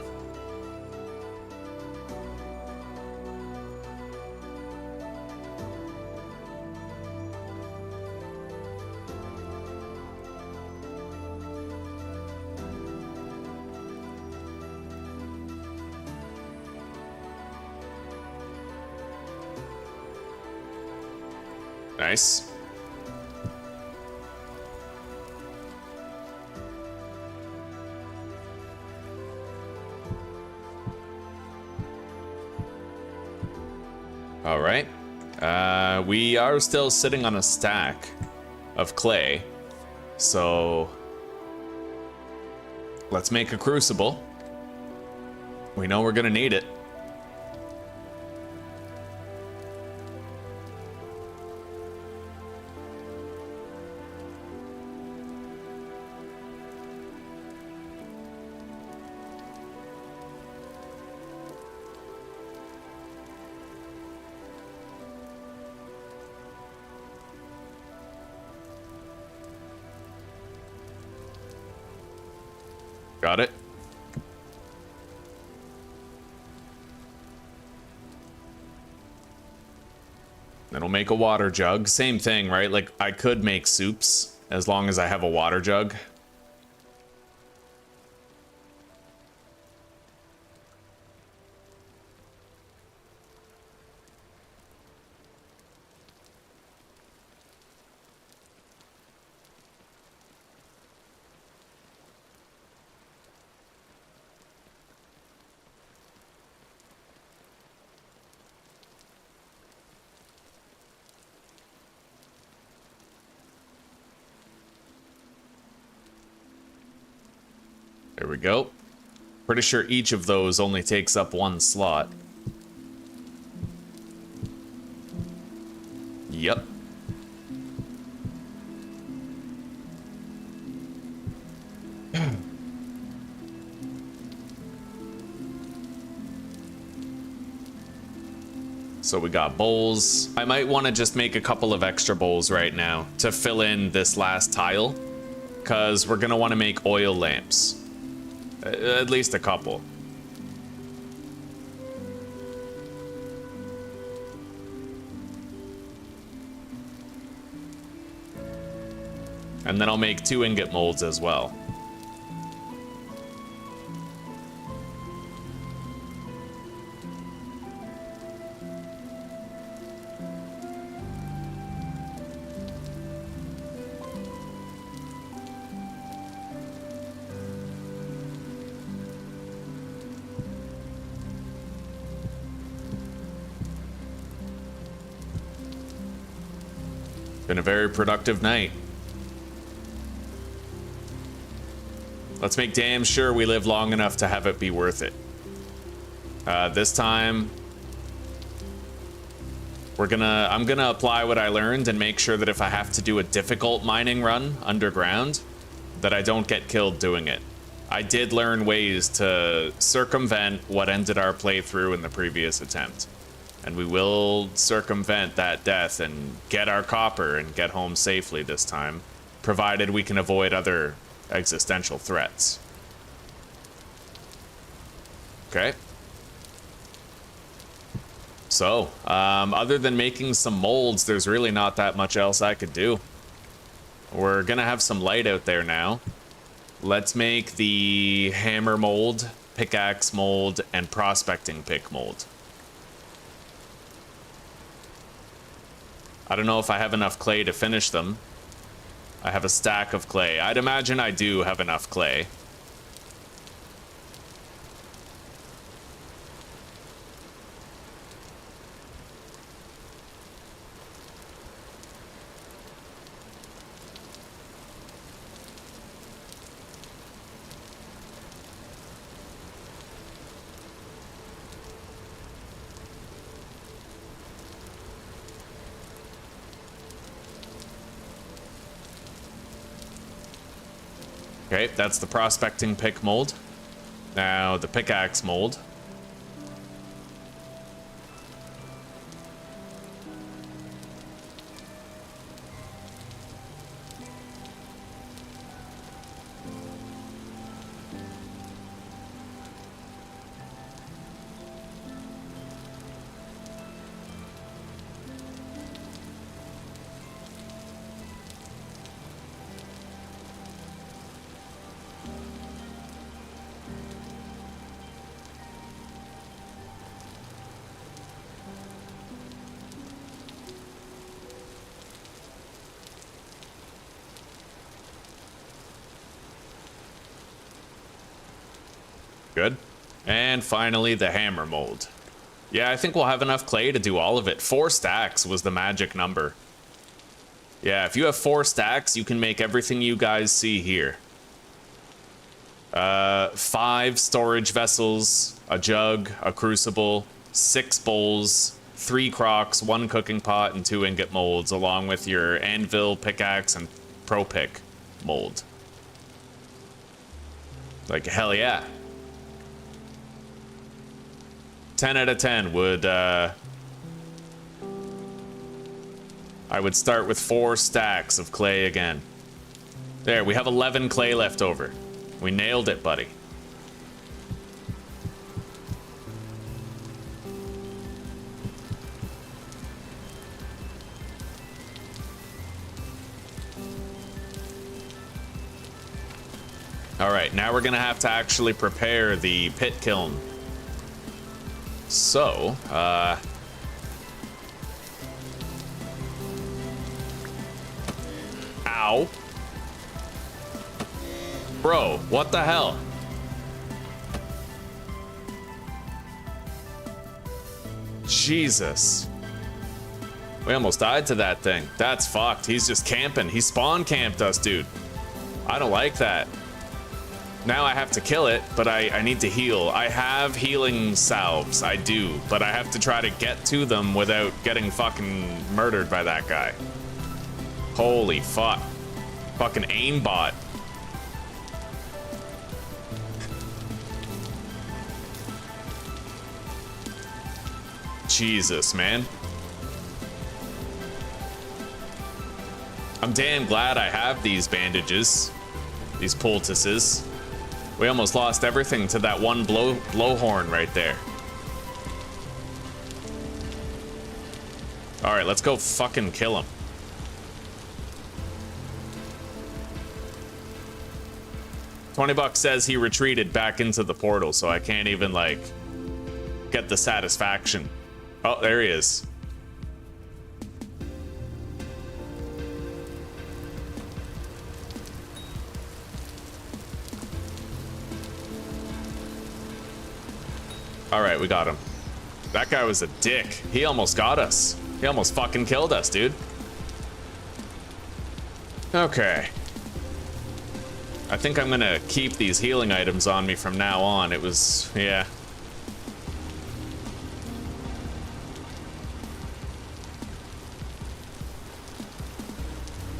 Nice. All right. We are still sitting on a stack of clay, so let's make a crucible. We know we're gonna need it. Got it. Then we'll make a water jug. Same thing, right? Like, I could make soups as long as I have a water jug. There we go. Pretty sure each of those only takes up one slot. Yep. So we got bowls. I might want to just make a couple of extra bowls right now to fill in this last tile, because we're going to want to make oil lamps. At least a couple. And then I'll make 2 ingot molds as well. Been a very productive night. Let's make damn sure we live long enough to have it be worth it. This time, I'm gonna apply what I learned and make sure that if I have to do a difficult mining run underground, that I don't get killed doing it. I did learn ways to circumvent what ended our playthrough in the previous attempt. And we will circumvent that death and get our copper and get home safely this time, provided we can avoid other existential threats. Okay. So, other than making some molds, there's really not that much else I could do. We're gonna have some light out there now. Let's make the hammer mold, pickaxe mold, and prospecting pick mold. I don't know if I have enough clay to finish them. I have a stack of clay. I'd imagine I do have enough clay. Okay, that's the prospecting pick mold. Now the pickaxe mold. Good. And finally, the hammer mold. Yeah, I think we'll have enough clay to do all of it. 4 stacks was the magic number. Yeah, if you have 4 stacks, you can make everything you guys see here. 5 storage vessels, a jug, a crucible, 6 bowls, 3 crocks, 1 cooking pot, and 2 ingot molds, along with your anvil, pickaxe, and pro pick mold. Like, hell yeah. 10 out of 10 would, I would start with 4 stacks of clay again. There, we have 11 clay left over. We nailed it, buddy. All right, now we're gonna have to actually prepare the pit kiln. So, ow. Bro, what the hell? Jesus. We almost died to that thing. That's fucked. He's just camping. He spawn camped us, dude. I don't like that. Now I have to kill it, but I need to heal. I have healing salves, I do, but I have to try to get to them without getting fucking murdered by that guy. Holy fuck. Fucking aimbot. Jesus, man. I'm damn glad I have these bandages. These poultices. We almost lost everything to that one blowhorn right there. All right, let's go fucking kill him. $20 says he retreated back into the portal, so I can't even, like, get the satisfaction. Oh, there he is. All right, we got him. That guy was a dick. He almost got us. He almost fucking killed us, dude. Okay. I think I'm gonna keep these healing items on me from now on. It was, yeah.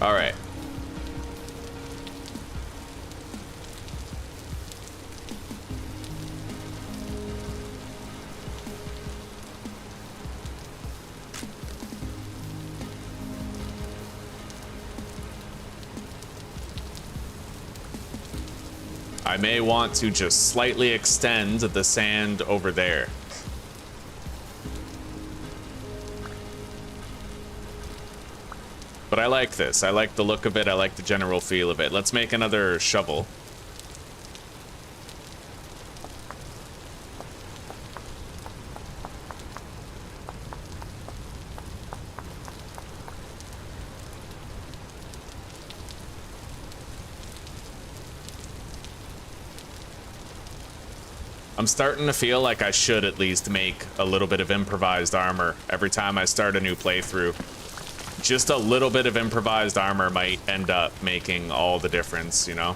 All right. I may want to just slightly extend the sand over there. But I like this. I like the look of it. I like the general feel of it. Let's make another shovel. I'm starting to feel like I should at least make a little bit of improvised armor every time I start a new playthrough. Just a little bit of improvised armor might end up making all the difference, you know?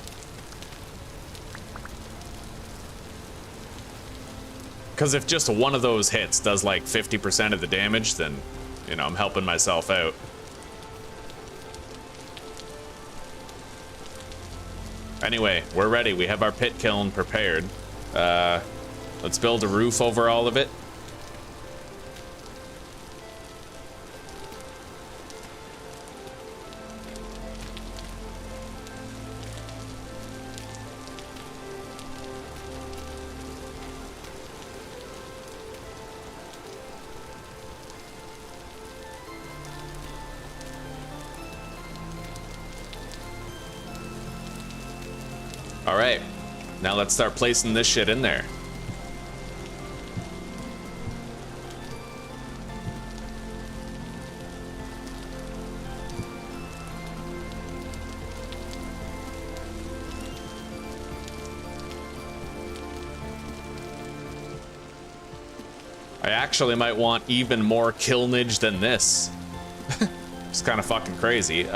Because if just one of those hits does like 50% of the damage, then, you know, I'm helping myself out. Anyway, we're ready. We have our pit kiln prepared. Let's build a roof over all of it. All right, now let's start placing this shit in there. I actually might want even more killnage than this. It's kind of fucking crazy.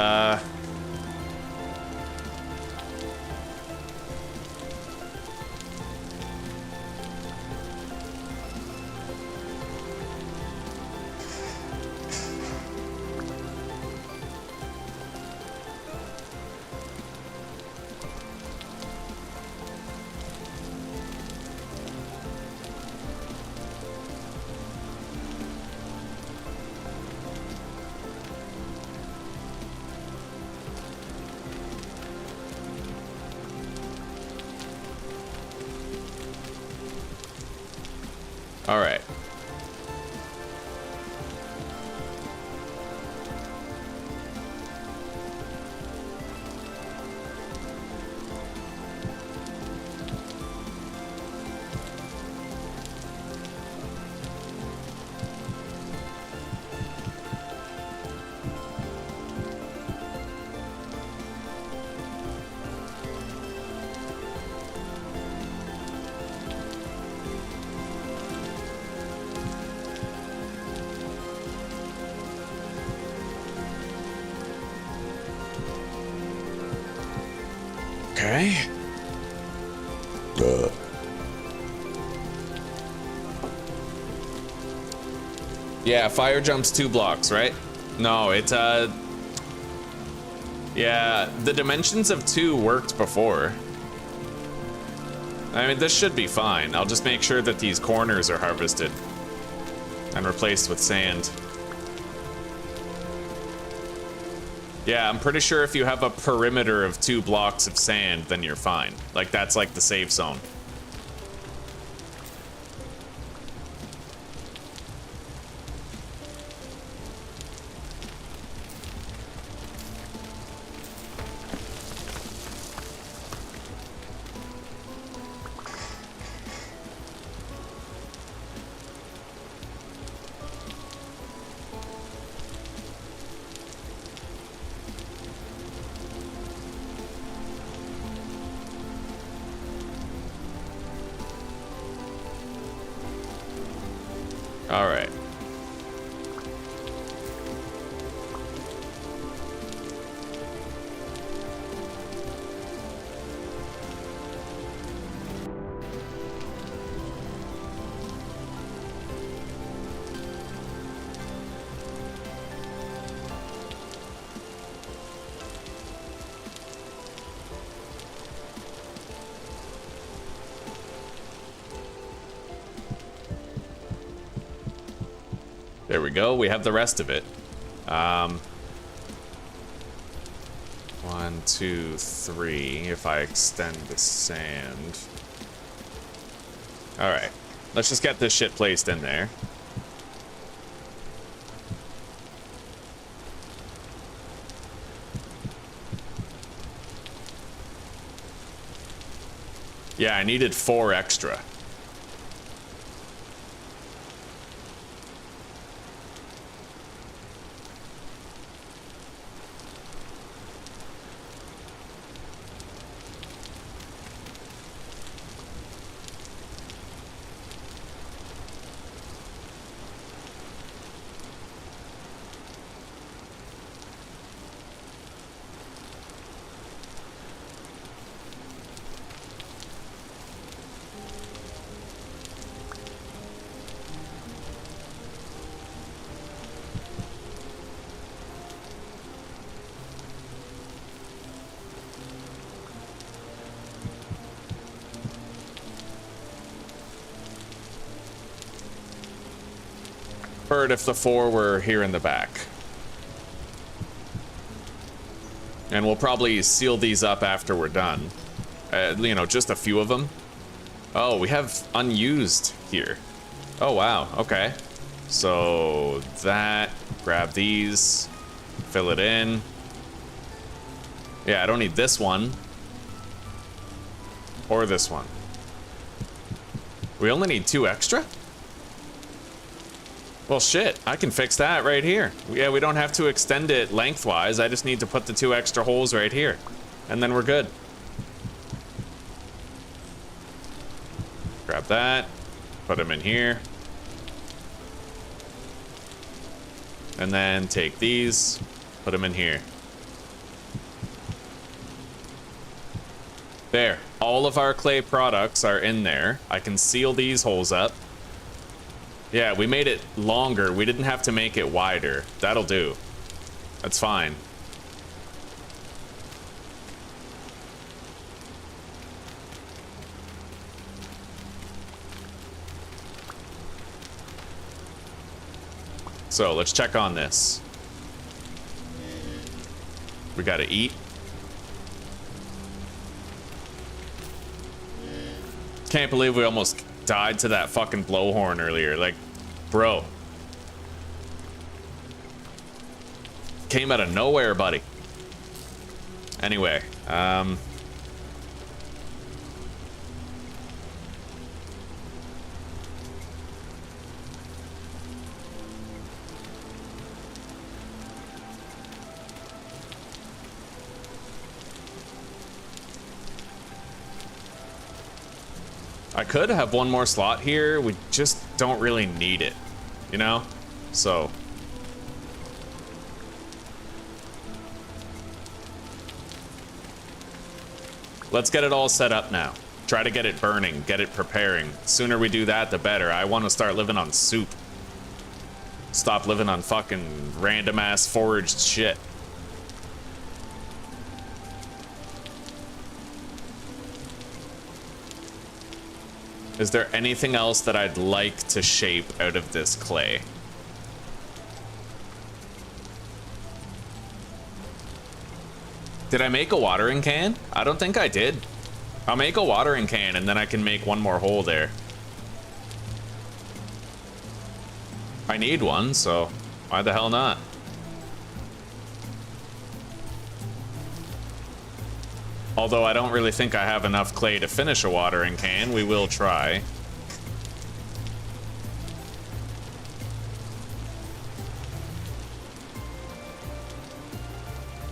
All right. Okay. Yeah, fire jumps 2 blocks, right? No, it, yeah, the dimensions of 2 worked before. I mean, this should be fine. I'll just make sure that these corners are harvested and replaced with sand. Yeah, I'm pretty sure if you have a perimeter of 2 blocks of sand, then you're fine. Like, that's like the safe zone. All right. There we go. We have the rest of it. 1, 2, 3. If I extend the sand. All right. Let's just get this shit placed in there. Yeah, I needed 4 extra. Preferred if the 4 were here in the back. And we'll probably seal these up after we're done. You know, just a few of them. Oh, we have unused here. Oh, wow. Okay. So that, grab these, fill it in. Yeah, I don't need this one. Or this one. We only need 2 extra? Well, shit, I can fix that right here. Yeah, we don't have to extend it lengthwise. I just need to put the 2 extra holes right here. And then we're good. Grab that. Put them in here. And then take these, put them in here. There, all of our clay products are in there. I can seal these holes up. Yeah, we made it longer. We didn't have to make it wider. That'll do. That's fine. So let's check on this. We gotta eat. Can't believe we almost died to that fucking blowhorn earlier. Like, bro. Came out of nowhere, buddy. Anyway, I could have one more slot here. We just don't really need it, you know? So. Let's get it all set up now. Try to get it burning, get it preparing. The sooner we do that, the better. I want to start living on soup. Stop living on fucking random ass foraged shit. Is there anything else that I'd like to shape out of this clay? Did I make a watering can? I don't think I did. I'll make a watering can and then I can make one more hole there. I need one, so why the hell not? Although I don't really think I have enough clay to finish a watering can, we will try.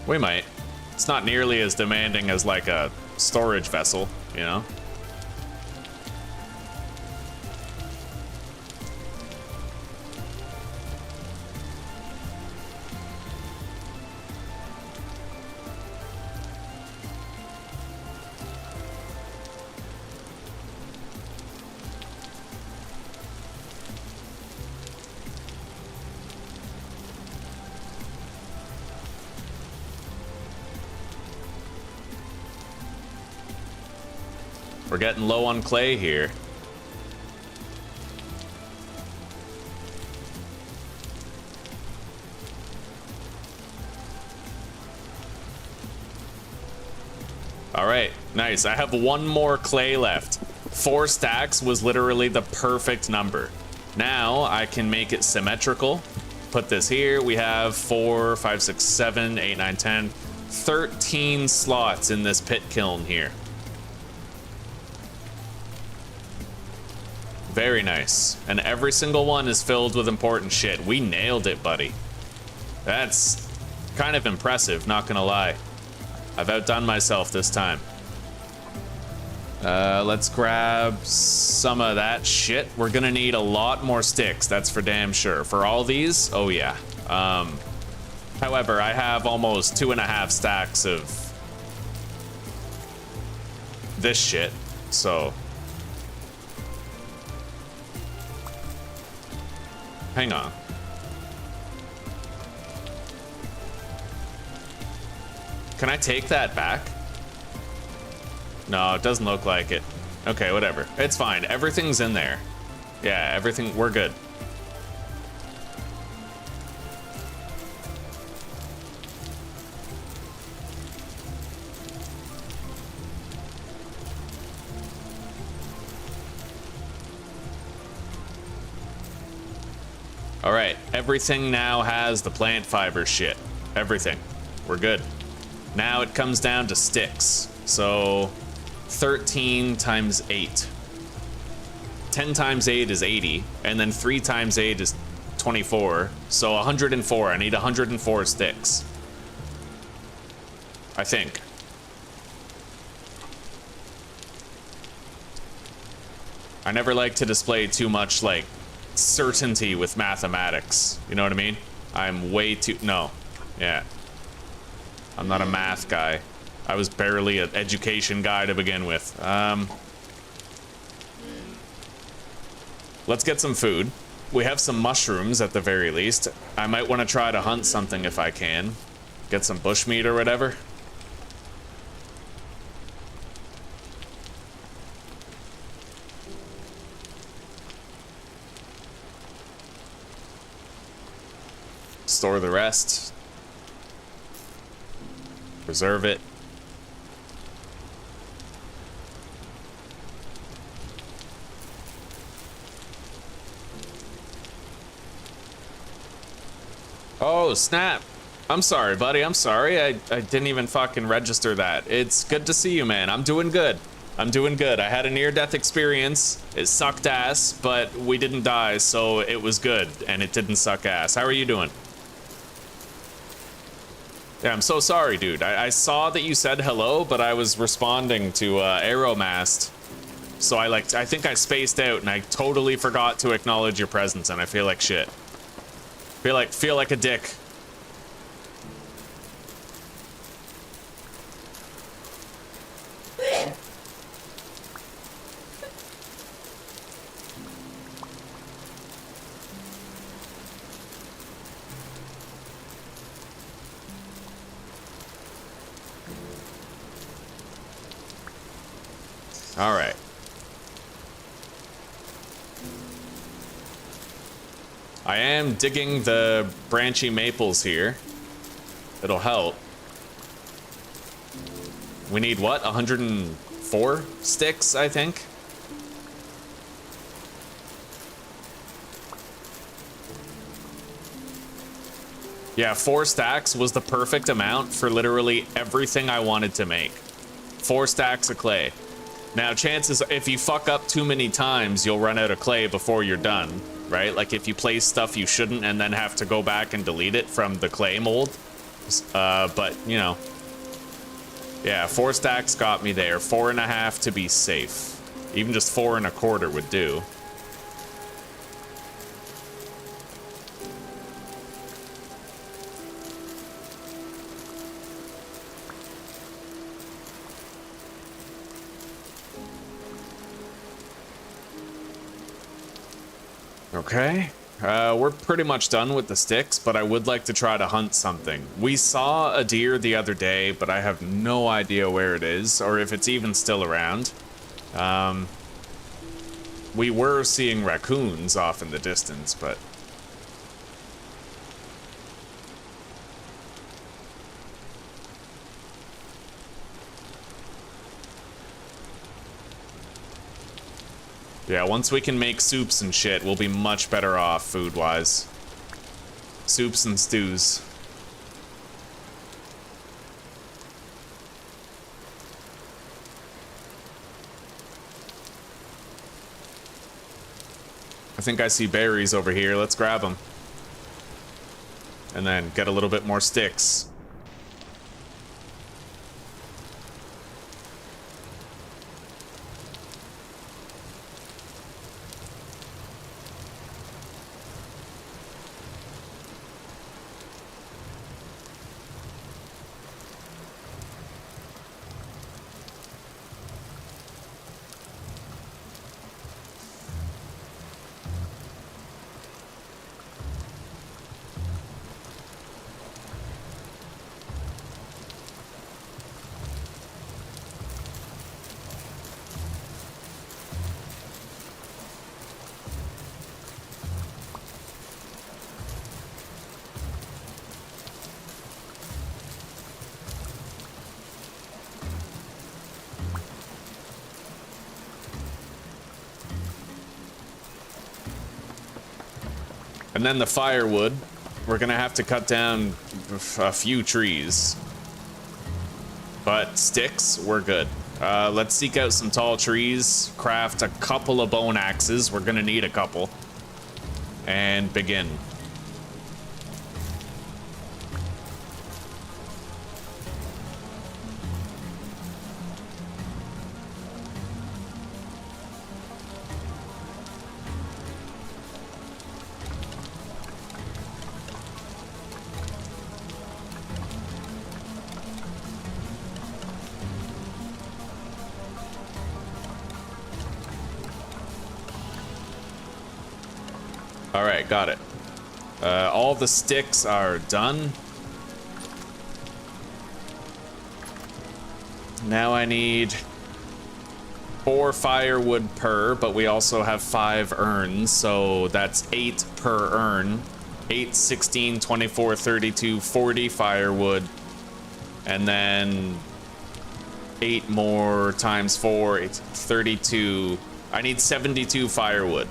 We might. It's not nearly as demanding as like a storage vessel, you know? We're getting low on clay here. All right, nice. I have one more clay left. 4 stacks was literally the perfect number. Now I can make it symmetrical. Put this here. We have 4, 5, 6, 7, 8, 9, 10, 13 slots in this pit kiln here. Very nice. And every single one is filled with important shit. We nailed it, buddy. That's kind of impressive, not gonna lie. I've outdone myself this time. Let's grab some of that shit. We're gonna need a lot more sticks, that's for damn sure. For all these, oh yeah. However, I have almost 2.5 stacks of this shit, so. Hang on. Can I take that back? No, it doesn't look like it. Okay, whatever. It's fine. Everything's in there. Yeah, everything. We're good. All right, everything now has the plant fiber shit. Everything. We're good. Now it comes down to sticks. So 13 times 8. 10 times 8 is 80, and then 3 times 8 is 24. So 104. I need 104 sticks. I think. I never like to display too much, like, certainty with mathematics. You know what I mean? I'm way too... No. Yeah. I'm not a math guy. I was barely an education guy to begin with. Let's get some food. We have some mushrooms at the very least. I might want to try to hunt something if I can. Get some bushmeat or whatever. Store the rest. Preserve it. Oh, snap. I'm sorry, buddy. I'm sorry. I didn't even fucking register that. It's good to see you, man. I'm doing good. I'm doing good. I had a near-death experience. It sucked ass, but we didn't die, so it was good, and it didn't suck ass. How are you doing? Yeah, I'm so sorry, dude. I saw that you said hello, but I was responding to Aeromast. So I think I spaced out, and I totally forgot to acknowledge your presence, and I feel like shit. Feel like a dick. All right. I am digging the branchy maples here. It'll help. We need what? 104 sticks, I think. Yeah, 4 stacks was the perfect amount for literally everything I wanted to make. 4 stacks of clay. Now, chances, if you fuck up too many times, you'll run out of clay before you're done, right? Like if you place stuff you shouldn't and then have to go back and delete it from the clay mold. But, you know. Yeah, 4 stacks got me there. 4.5 to be safe. Even just 4 1/4 would do. Okay, we're pretty much done with the sticks, but I would like to try to hunt something. We saw a deer the other day, but I have no idea where it is, or if it's even still around. We were seeing raccoons off in the distance, but... Yeah, once we can make soups and shit, we'll be much better off food-wise. Soups and stews. I think I see berries over here. Let's grab them. And then get a little bit more sticks. And then the firewood, we're gonna have to cut down a few trees. But sticks, we're good. Let's seek out some tall trees, craft a couple of bone axes, we're gonna need a couple, and begin. All right, got it. All the sticks are done. Now I need 4 firewood per, but we also have 5 urns, so that's 8 per urn. 8, 16, 24, 32, 40 firewood. And then 8 more times 4, it's 32. I need 72 firewood.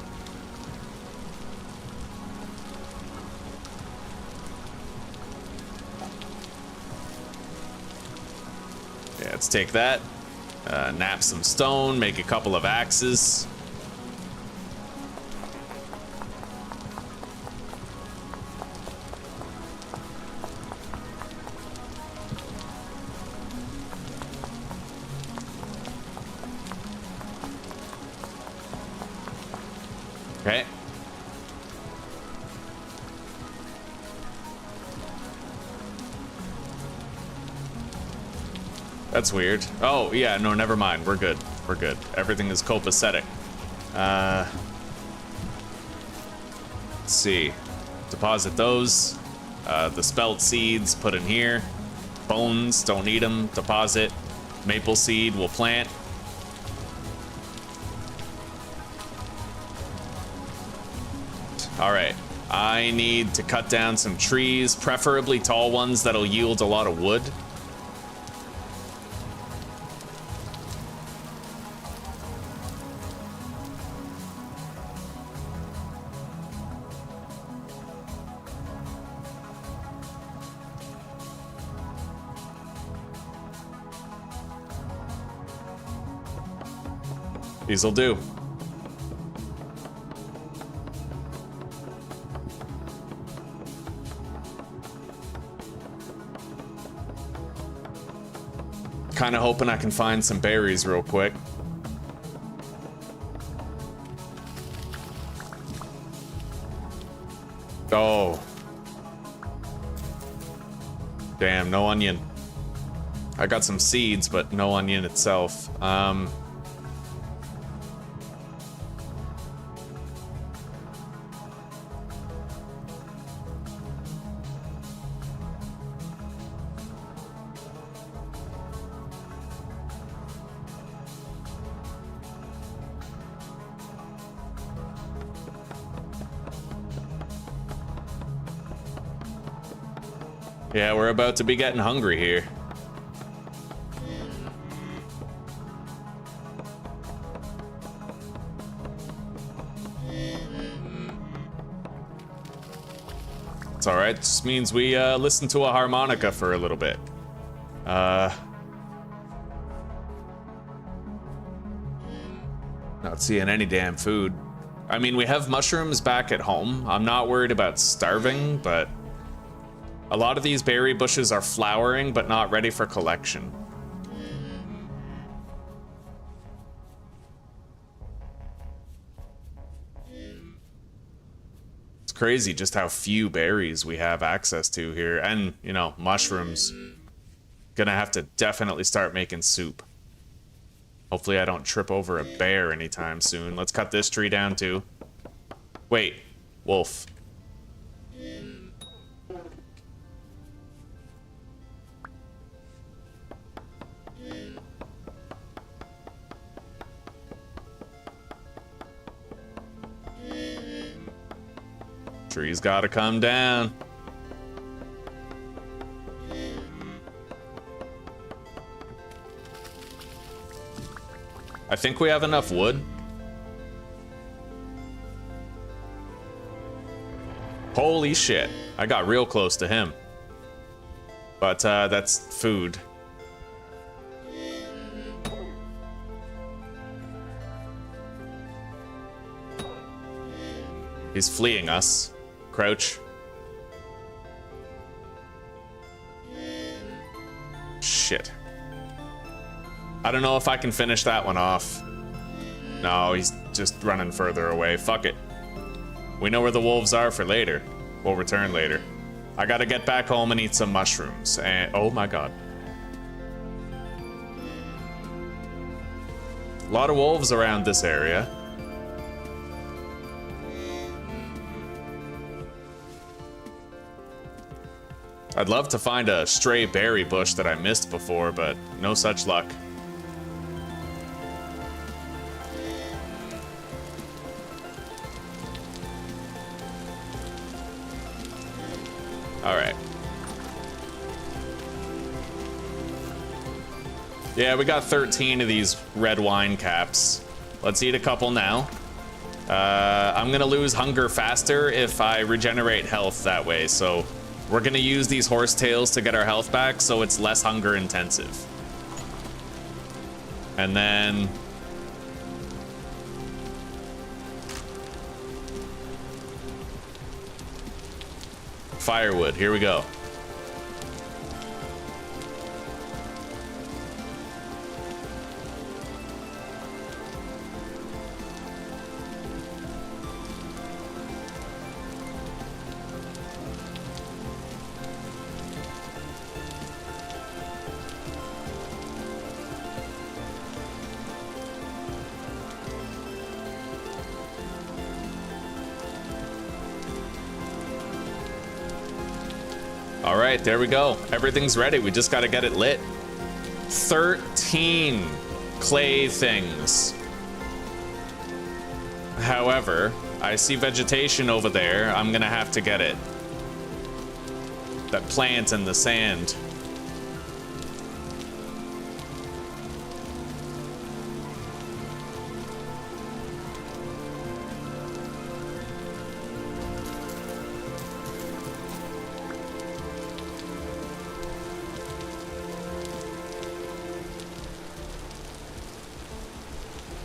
Yeah, let's take that. Nap some stone, make a couple of axes. Okay. That's weird. Oh, yeah, no, never mind. We're good. We're good. Everything is copacetic. Let's see. Deposit those. The spelt seeds, put in here. Bones, don't need them. Deposit. Maple seed, we'll plant. All right. I need to cut down some trees, preferably tall ones that'll yield a lot of wood. These'll do. Kind of hoping I can find some berries real quick. Oh. Damn, no onion. I got some seeds, but no onion itself. Yeah, we're about to be getting hungry here. It's alright, just means we listen to a harmonica for a little bit. Not seeing any damn food. I mean, we have mushrooms back at home. I'm not worried about starving, but a lot of these berry bushes are flowering, but not ready for collection. It's crazy just how few berries we have access to here. And, you know, mushrooms. Gonna have to definitely start making soup. Hopefully I don't trip over a bear anytime soon. Let's cut this tree down too. Wait, wolf. Tree's gotta come down. I think we have enough wood. Holy shit. I got real close to him. But that's food. He's fleeing us. Crouch. Shit. I don't know if I can finish that one off. No, he's just running further away. Fuck it. We know where the wolves are for later. We'll return later. I gotta get back home and eat some mushrooms. And oh my god. A lot of wolves around this area. I'd love to find a stray berry bush that I missed before, but no such luck. All right. Yeah, we got 13 of these red wine caps. Let's eat a couple now. I'm gonna lose hunger faster if I regenerate health that way, so we're gonna use these horsetails to get our health back so it's less hunger intensive. And then... firewood, here we go. All right, there we go. Everything's ready. We just got to get it lit. 13 clay things. However, I see vegetation over there. I'm going to have to get it. That plant in the sand.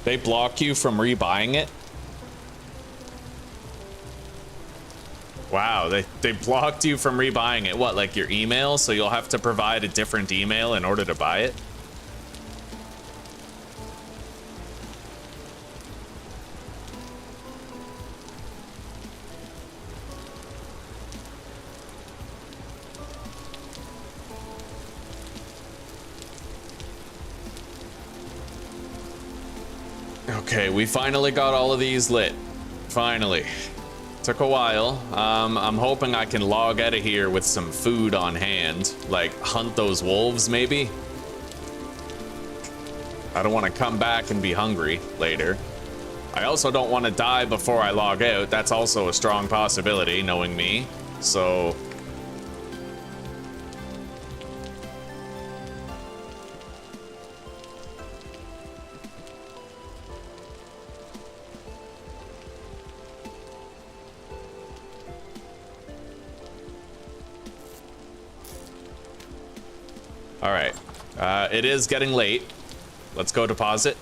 They block you from rebuying it? Wow, they blocked you from rebuying it. What, like your email? So you'll have to provide a different email in order to buy it? Okay, we finally got all of these lit. Finally. Took a while. I'm hoping I can log out of here with some food on hand. Like, hunt those wolves, maybe? I don't want to come back and be hungry later. I also don't want to die before I log out. That's also a strong possibility, knowing me. So... all right, it is getting late. Let's go deposit.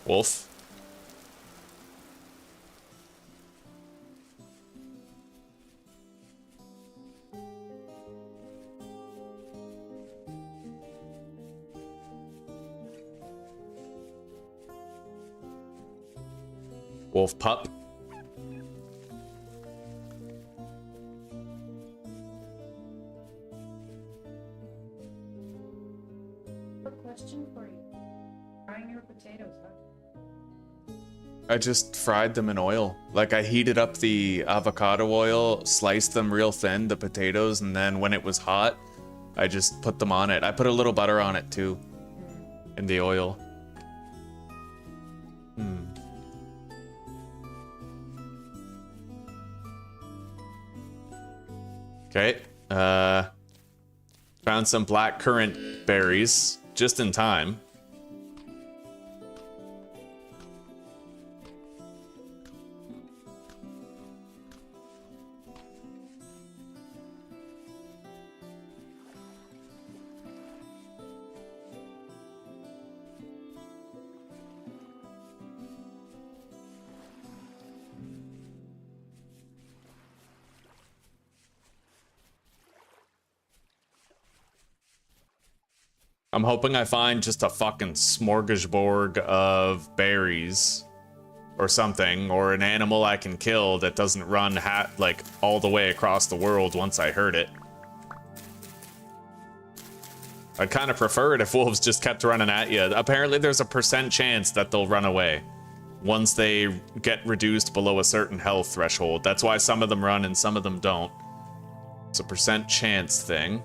Wolf. Wolf pup. Quick question for you. Frying your potatoes, huh? I just fried them in oil. Like, I heated up the avocado oil, sliced them real thin, the potatoes, and then when it was hot, I just put them on it. I put a little butter on it too, in the oil. Okay, found some black currant berries, just in time. I'm hoping I find just a fucking smorgasbord of berries or something, or an animal I can kill that doesn't run like all the way across the world once I hurt it. I'd kind of prefer it if wolves just kept running at you. Apparently there's a % chance that they'll run away once they get reduced below a certain health threshold. That's why some of them run and some of them don't. It's a % chance thing.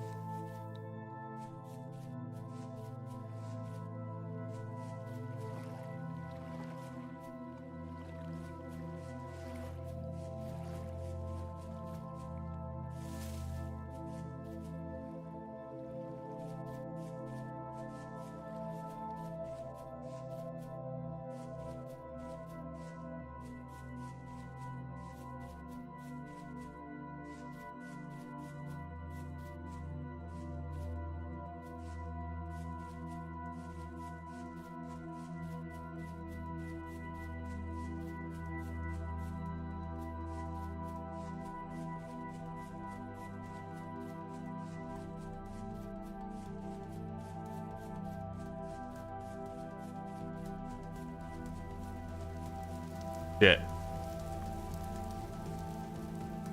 Shit.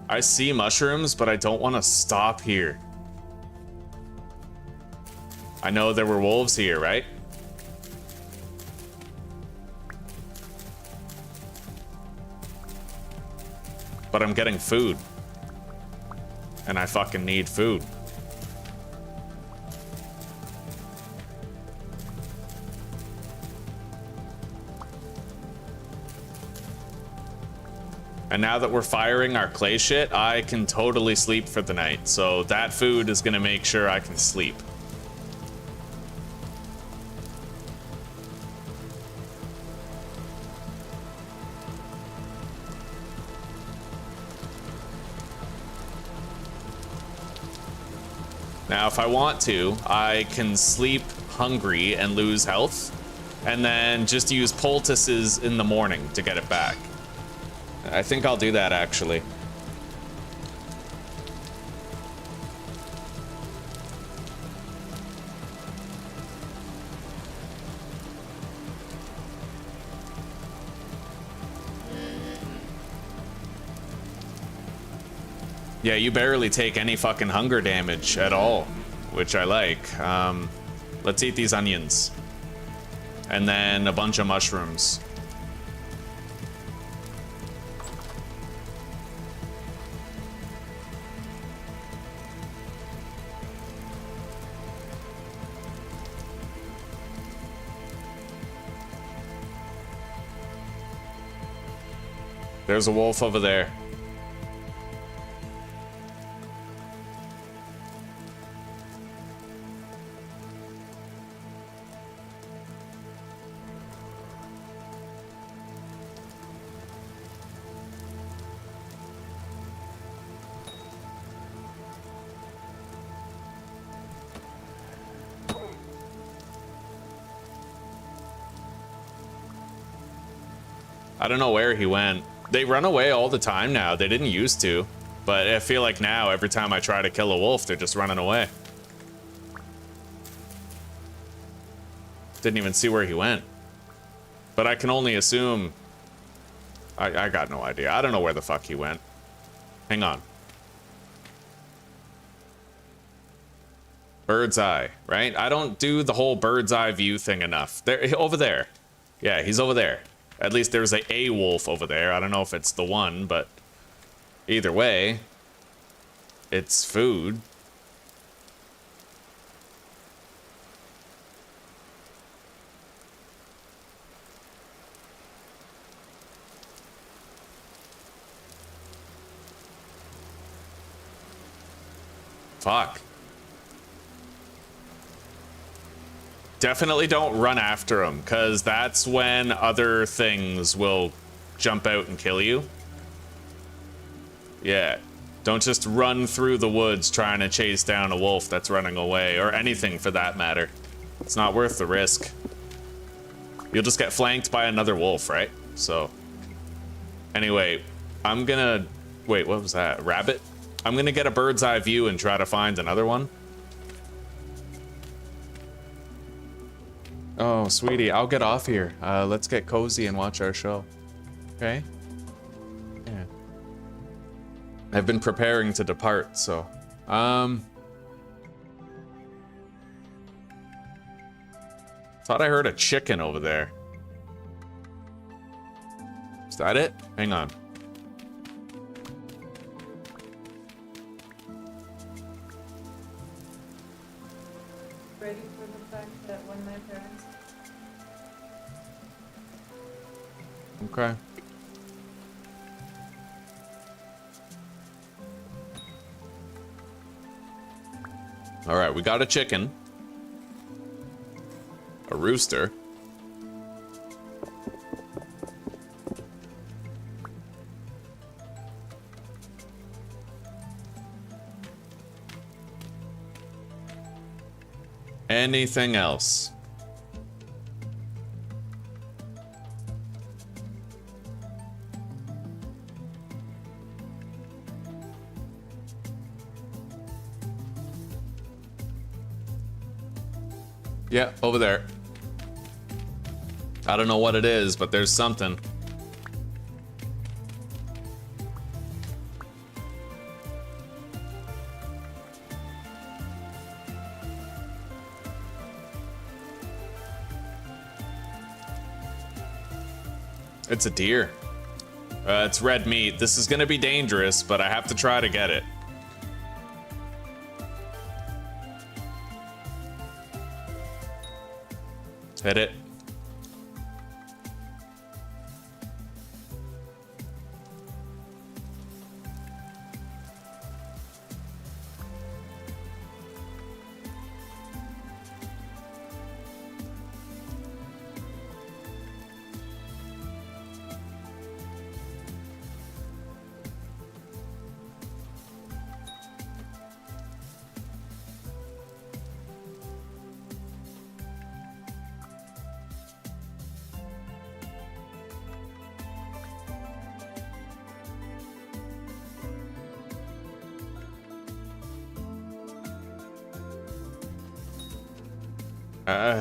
I see mushrooms, but I don't want to stop here. I know there were wolves here, right? But I'm getting food. And I fucking need food. And now that we're firing our clay shit, I can totally sleep for the night. So that food is gonna make sure I can sleep. Now, if I want to, I can sleep hungry and lose health, and then just use poultices in the morning to get it back. I think I'll do that, actually. Yeah, you barely take any fucking hunger damage at all, which I like. Let's eat these onions. And then a bunch of mushrooms. There's a wolf over there. I don't know where he went. They run away all the time now. They didn't used to, but I feel like now every time I try to kill a wolf, they're just running away. Didn't even see where he went. But I can only assume... I got no idea. I don't know where the fuck he went. Hang on. Bird's eye, right? I don't do the whole bird's eye view thing enough. There, over there. Yeah, he's over there. At least there's a wolf over there. I don't know if it's the one, but either way, it's food. Fuck. Definitely don't run after him, because that's when other things will jump out and kill you. Yeah. Don't just run through the woods trying to chase down a wolf that's running away, or anything for that matter. It's not worth the risk. You'll just get flanked by another wolf, right? So, anyway, I'm gonna... Wait, what was that? A rabbit? I'm gonna get a bird's eye view and try to find another one. Oh, sweetie, I'll get off here. Let's get cozy and watch our show. Okay? Yeah. I've been preparing to depart, so... Thought I heard a chicken over there. Is that it? Hang on. Ready for the fact that when my parents... Okay. All right, we got a chicken. A rooster. Anything else? Yeah, over there. I don't know what it is, but there's something. It's a deer. It's red meat. This is gonna be dangerous, but I have to try to get it. Hit it.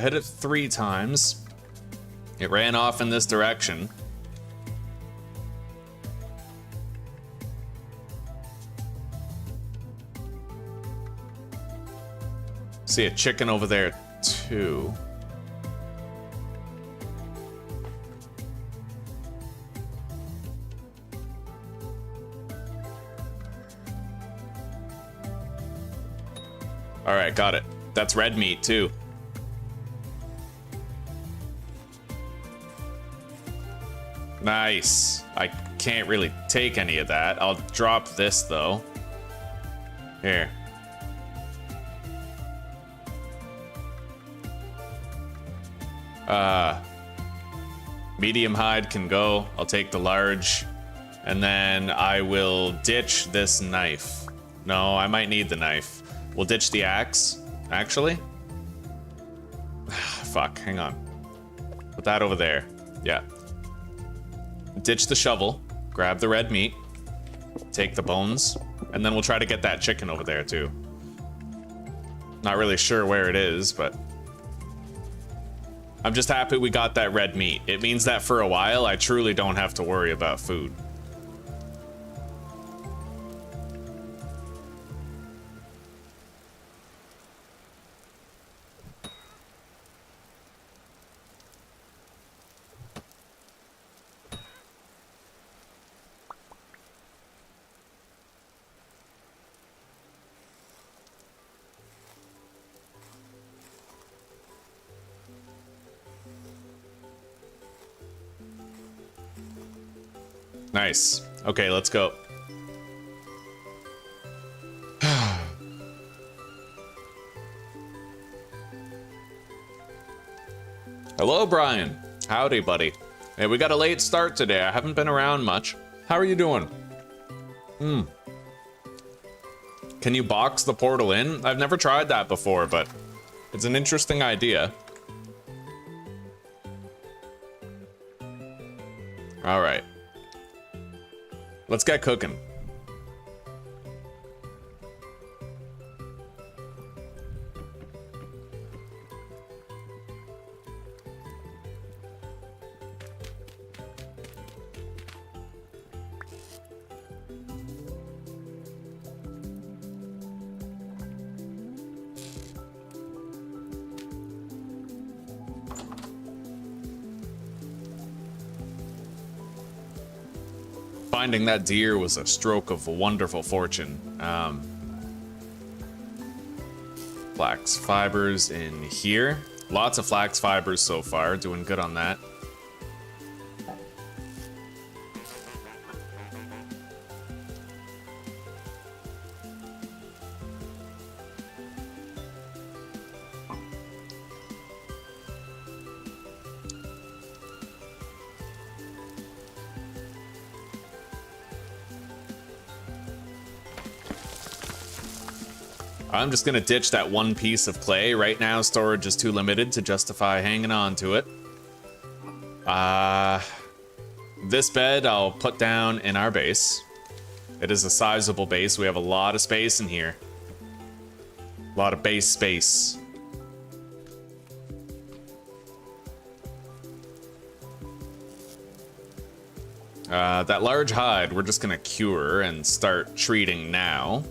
Hit it 3 times. It ran off in this direction. See a chicken over there too. All right, got it. That's red meat too. Nice. I can't really take any of that. I'll drop this though. Here. Medium hide can go. I'll take the large. And then I will ditch this knife. No, I might need the knife. We'll ditch the axe, actually. Fuck, hang on. Put that over there. Yeah. Ditch the shovel, grab the red meat, take the bones, and then we'll try to get that chicken over there too. Not really sure where it is, but I'm just happy we got that red meat. It means that for a while, I truly don't have to worry about food. Nice. Okay, let's go. Hello, Brian. Howdy, buddy. Hey, we got a late start today. I haven't been around much. How are you doing? Can you box the portal in? I've never tried that before, but it's an interesting idea. All right. Let's get cooking. Finding that deer was a stroke of wonderful fortune. Flax fibers in here. Lots of flax fibers so far, doing good on that. I'm just gonna ditch that one piece of clay. Right now, storage is too limited to justify hanging on to it. This bed I'll put down in our base. It is a sizable base. We have a lot of space in here. A lot of base space. That large hide, we're just gonna cure and start treating now.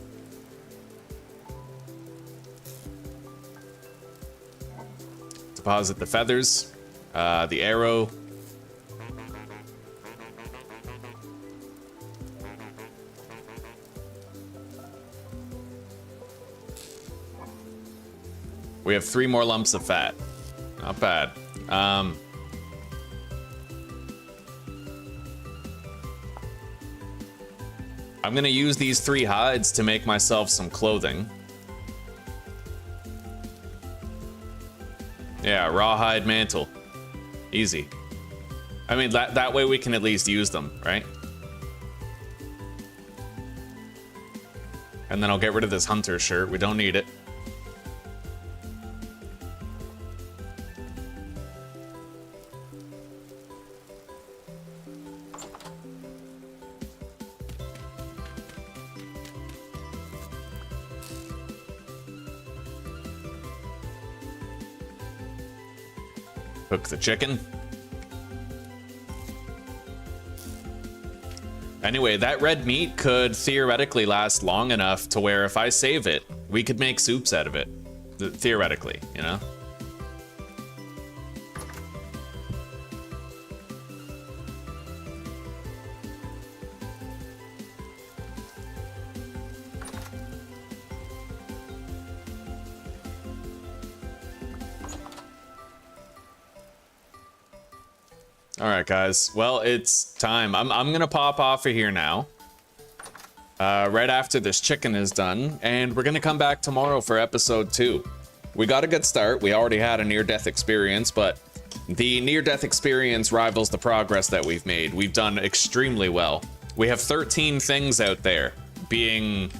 Deposit the feathers, the arrow. We have 3 more lumps of fat. Not bad. I'm gonna use these 3 hides to make myself some clothing. Yeah, rawhide mantle. Easy. I mean, that way we can at least use them, right? And then I'll get rid of this hunter shirt. We don't need it. Cook the chicken. Anyway, that red meat could theoretically last long enough to where if I save it, we could make soups out of it. Theoretically, you know? All right, guys. Well, it's time. I'm gonna pop off of here now. Right after this chicken is done, and we're gonna come back tomorrow for episode 2. We got a good start. We already had a near-death experience, but the near-death experience rivals the progress that we've made. We've done extremely well. We have 13 things out there being,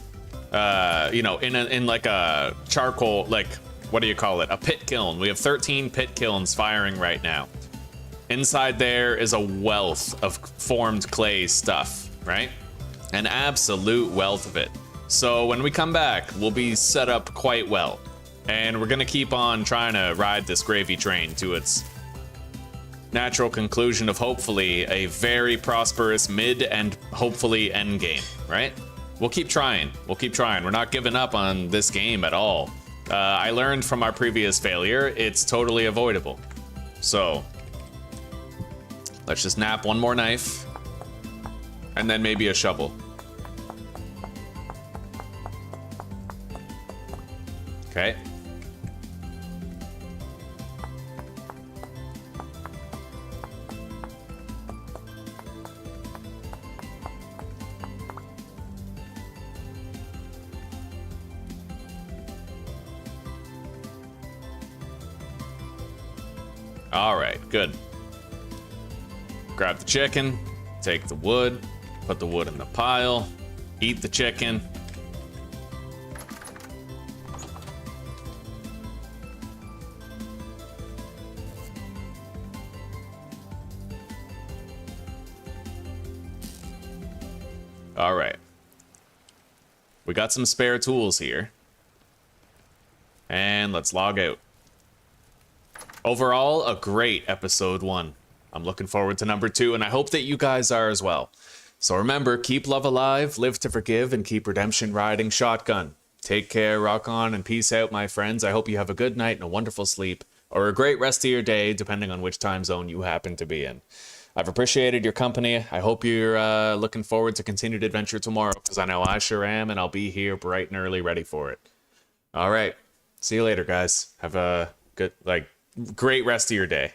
you know, in like a charcoal, like, what do you call it? A pit kiln. We have 13 pit kilns firing right now. Inside there is a wealth of formed clay stuff, right? An absolute wealth of it. So when we come back, we'll be set up quite well. And we're gonna keep on trying to ride this gravy train to its natural conclusion of hopefully a very prosperous mid and hopefully end game, right? We'll keep trying. We'll keep trying. We're not giving up on this game at all. I learned from our previous failure, it's totally avoidable. So let's just nap one more knife, and then maybe a shovel. Okay. All right, good. Grab the chicken, take the wood, put the wood in the pile, eat the chicken. All right. We got some spare tools here. And let's log out. Overall, a great episode 1. I'm looking forward to number 2, and I hope that you guys are as well. So remember, keep love alive, live to forgive, and keep redemption riding shotgun. Take care, rock on, and peace out, my friends. I hope you have a good night and a wonderful sleep, or a great rest of your day, depending on which time zone you happen to be in. I've appreciated your company. I hope you're looking forward to continued adventure tomorrow, because I know I sure am, and I'll be here bright and early ready for it. All right. See you later, guys. Have a good, great rest of your day.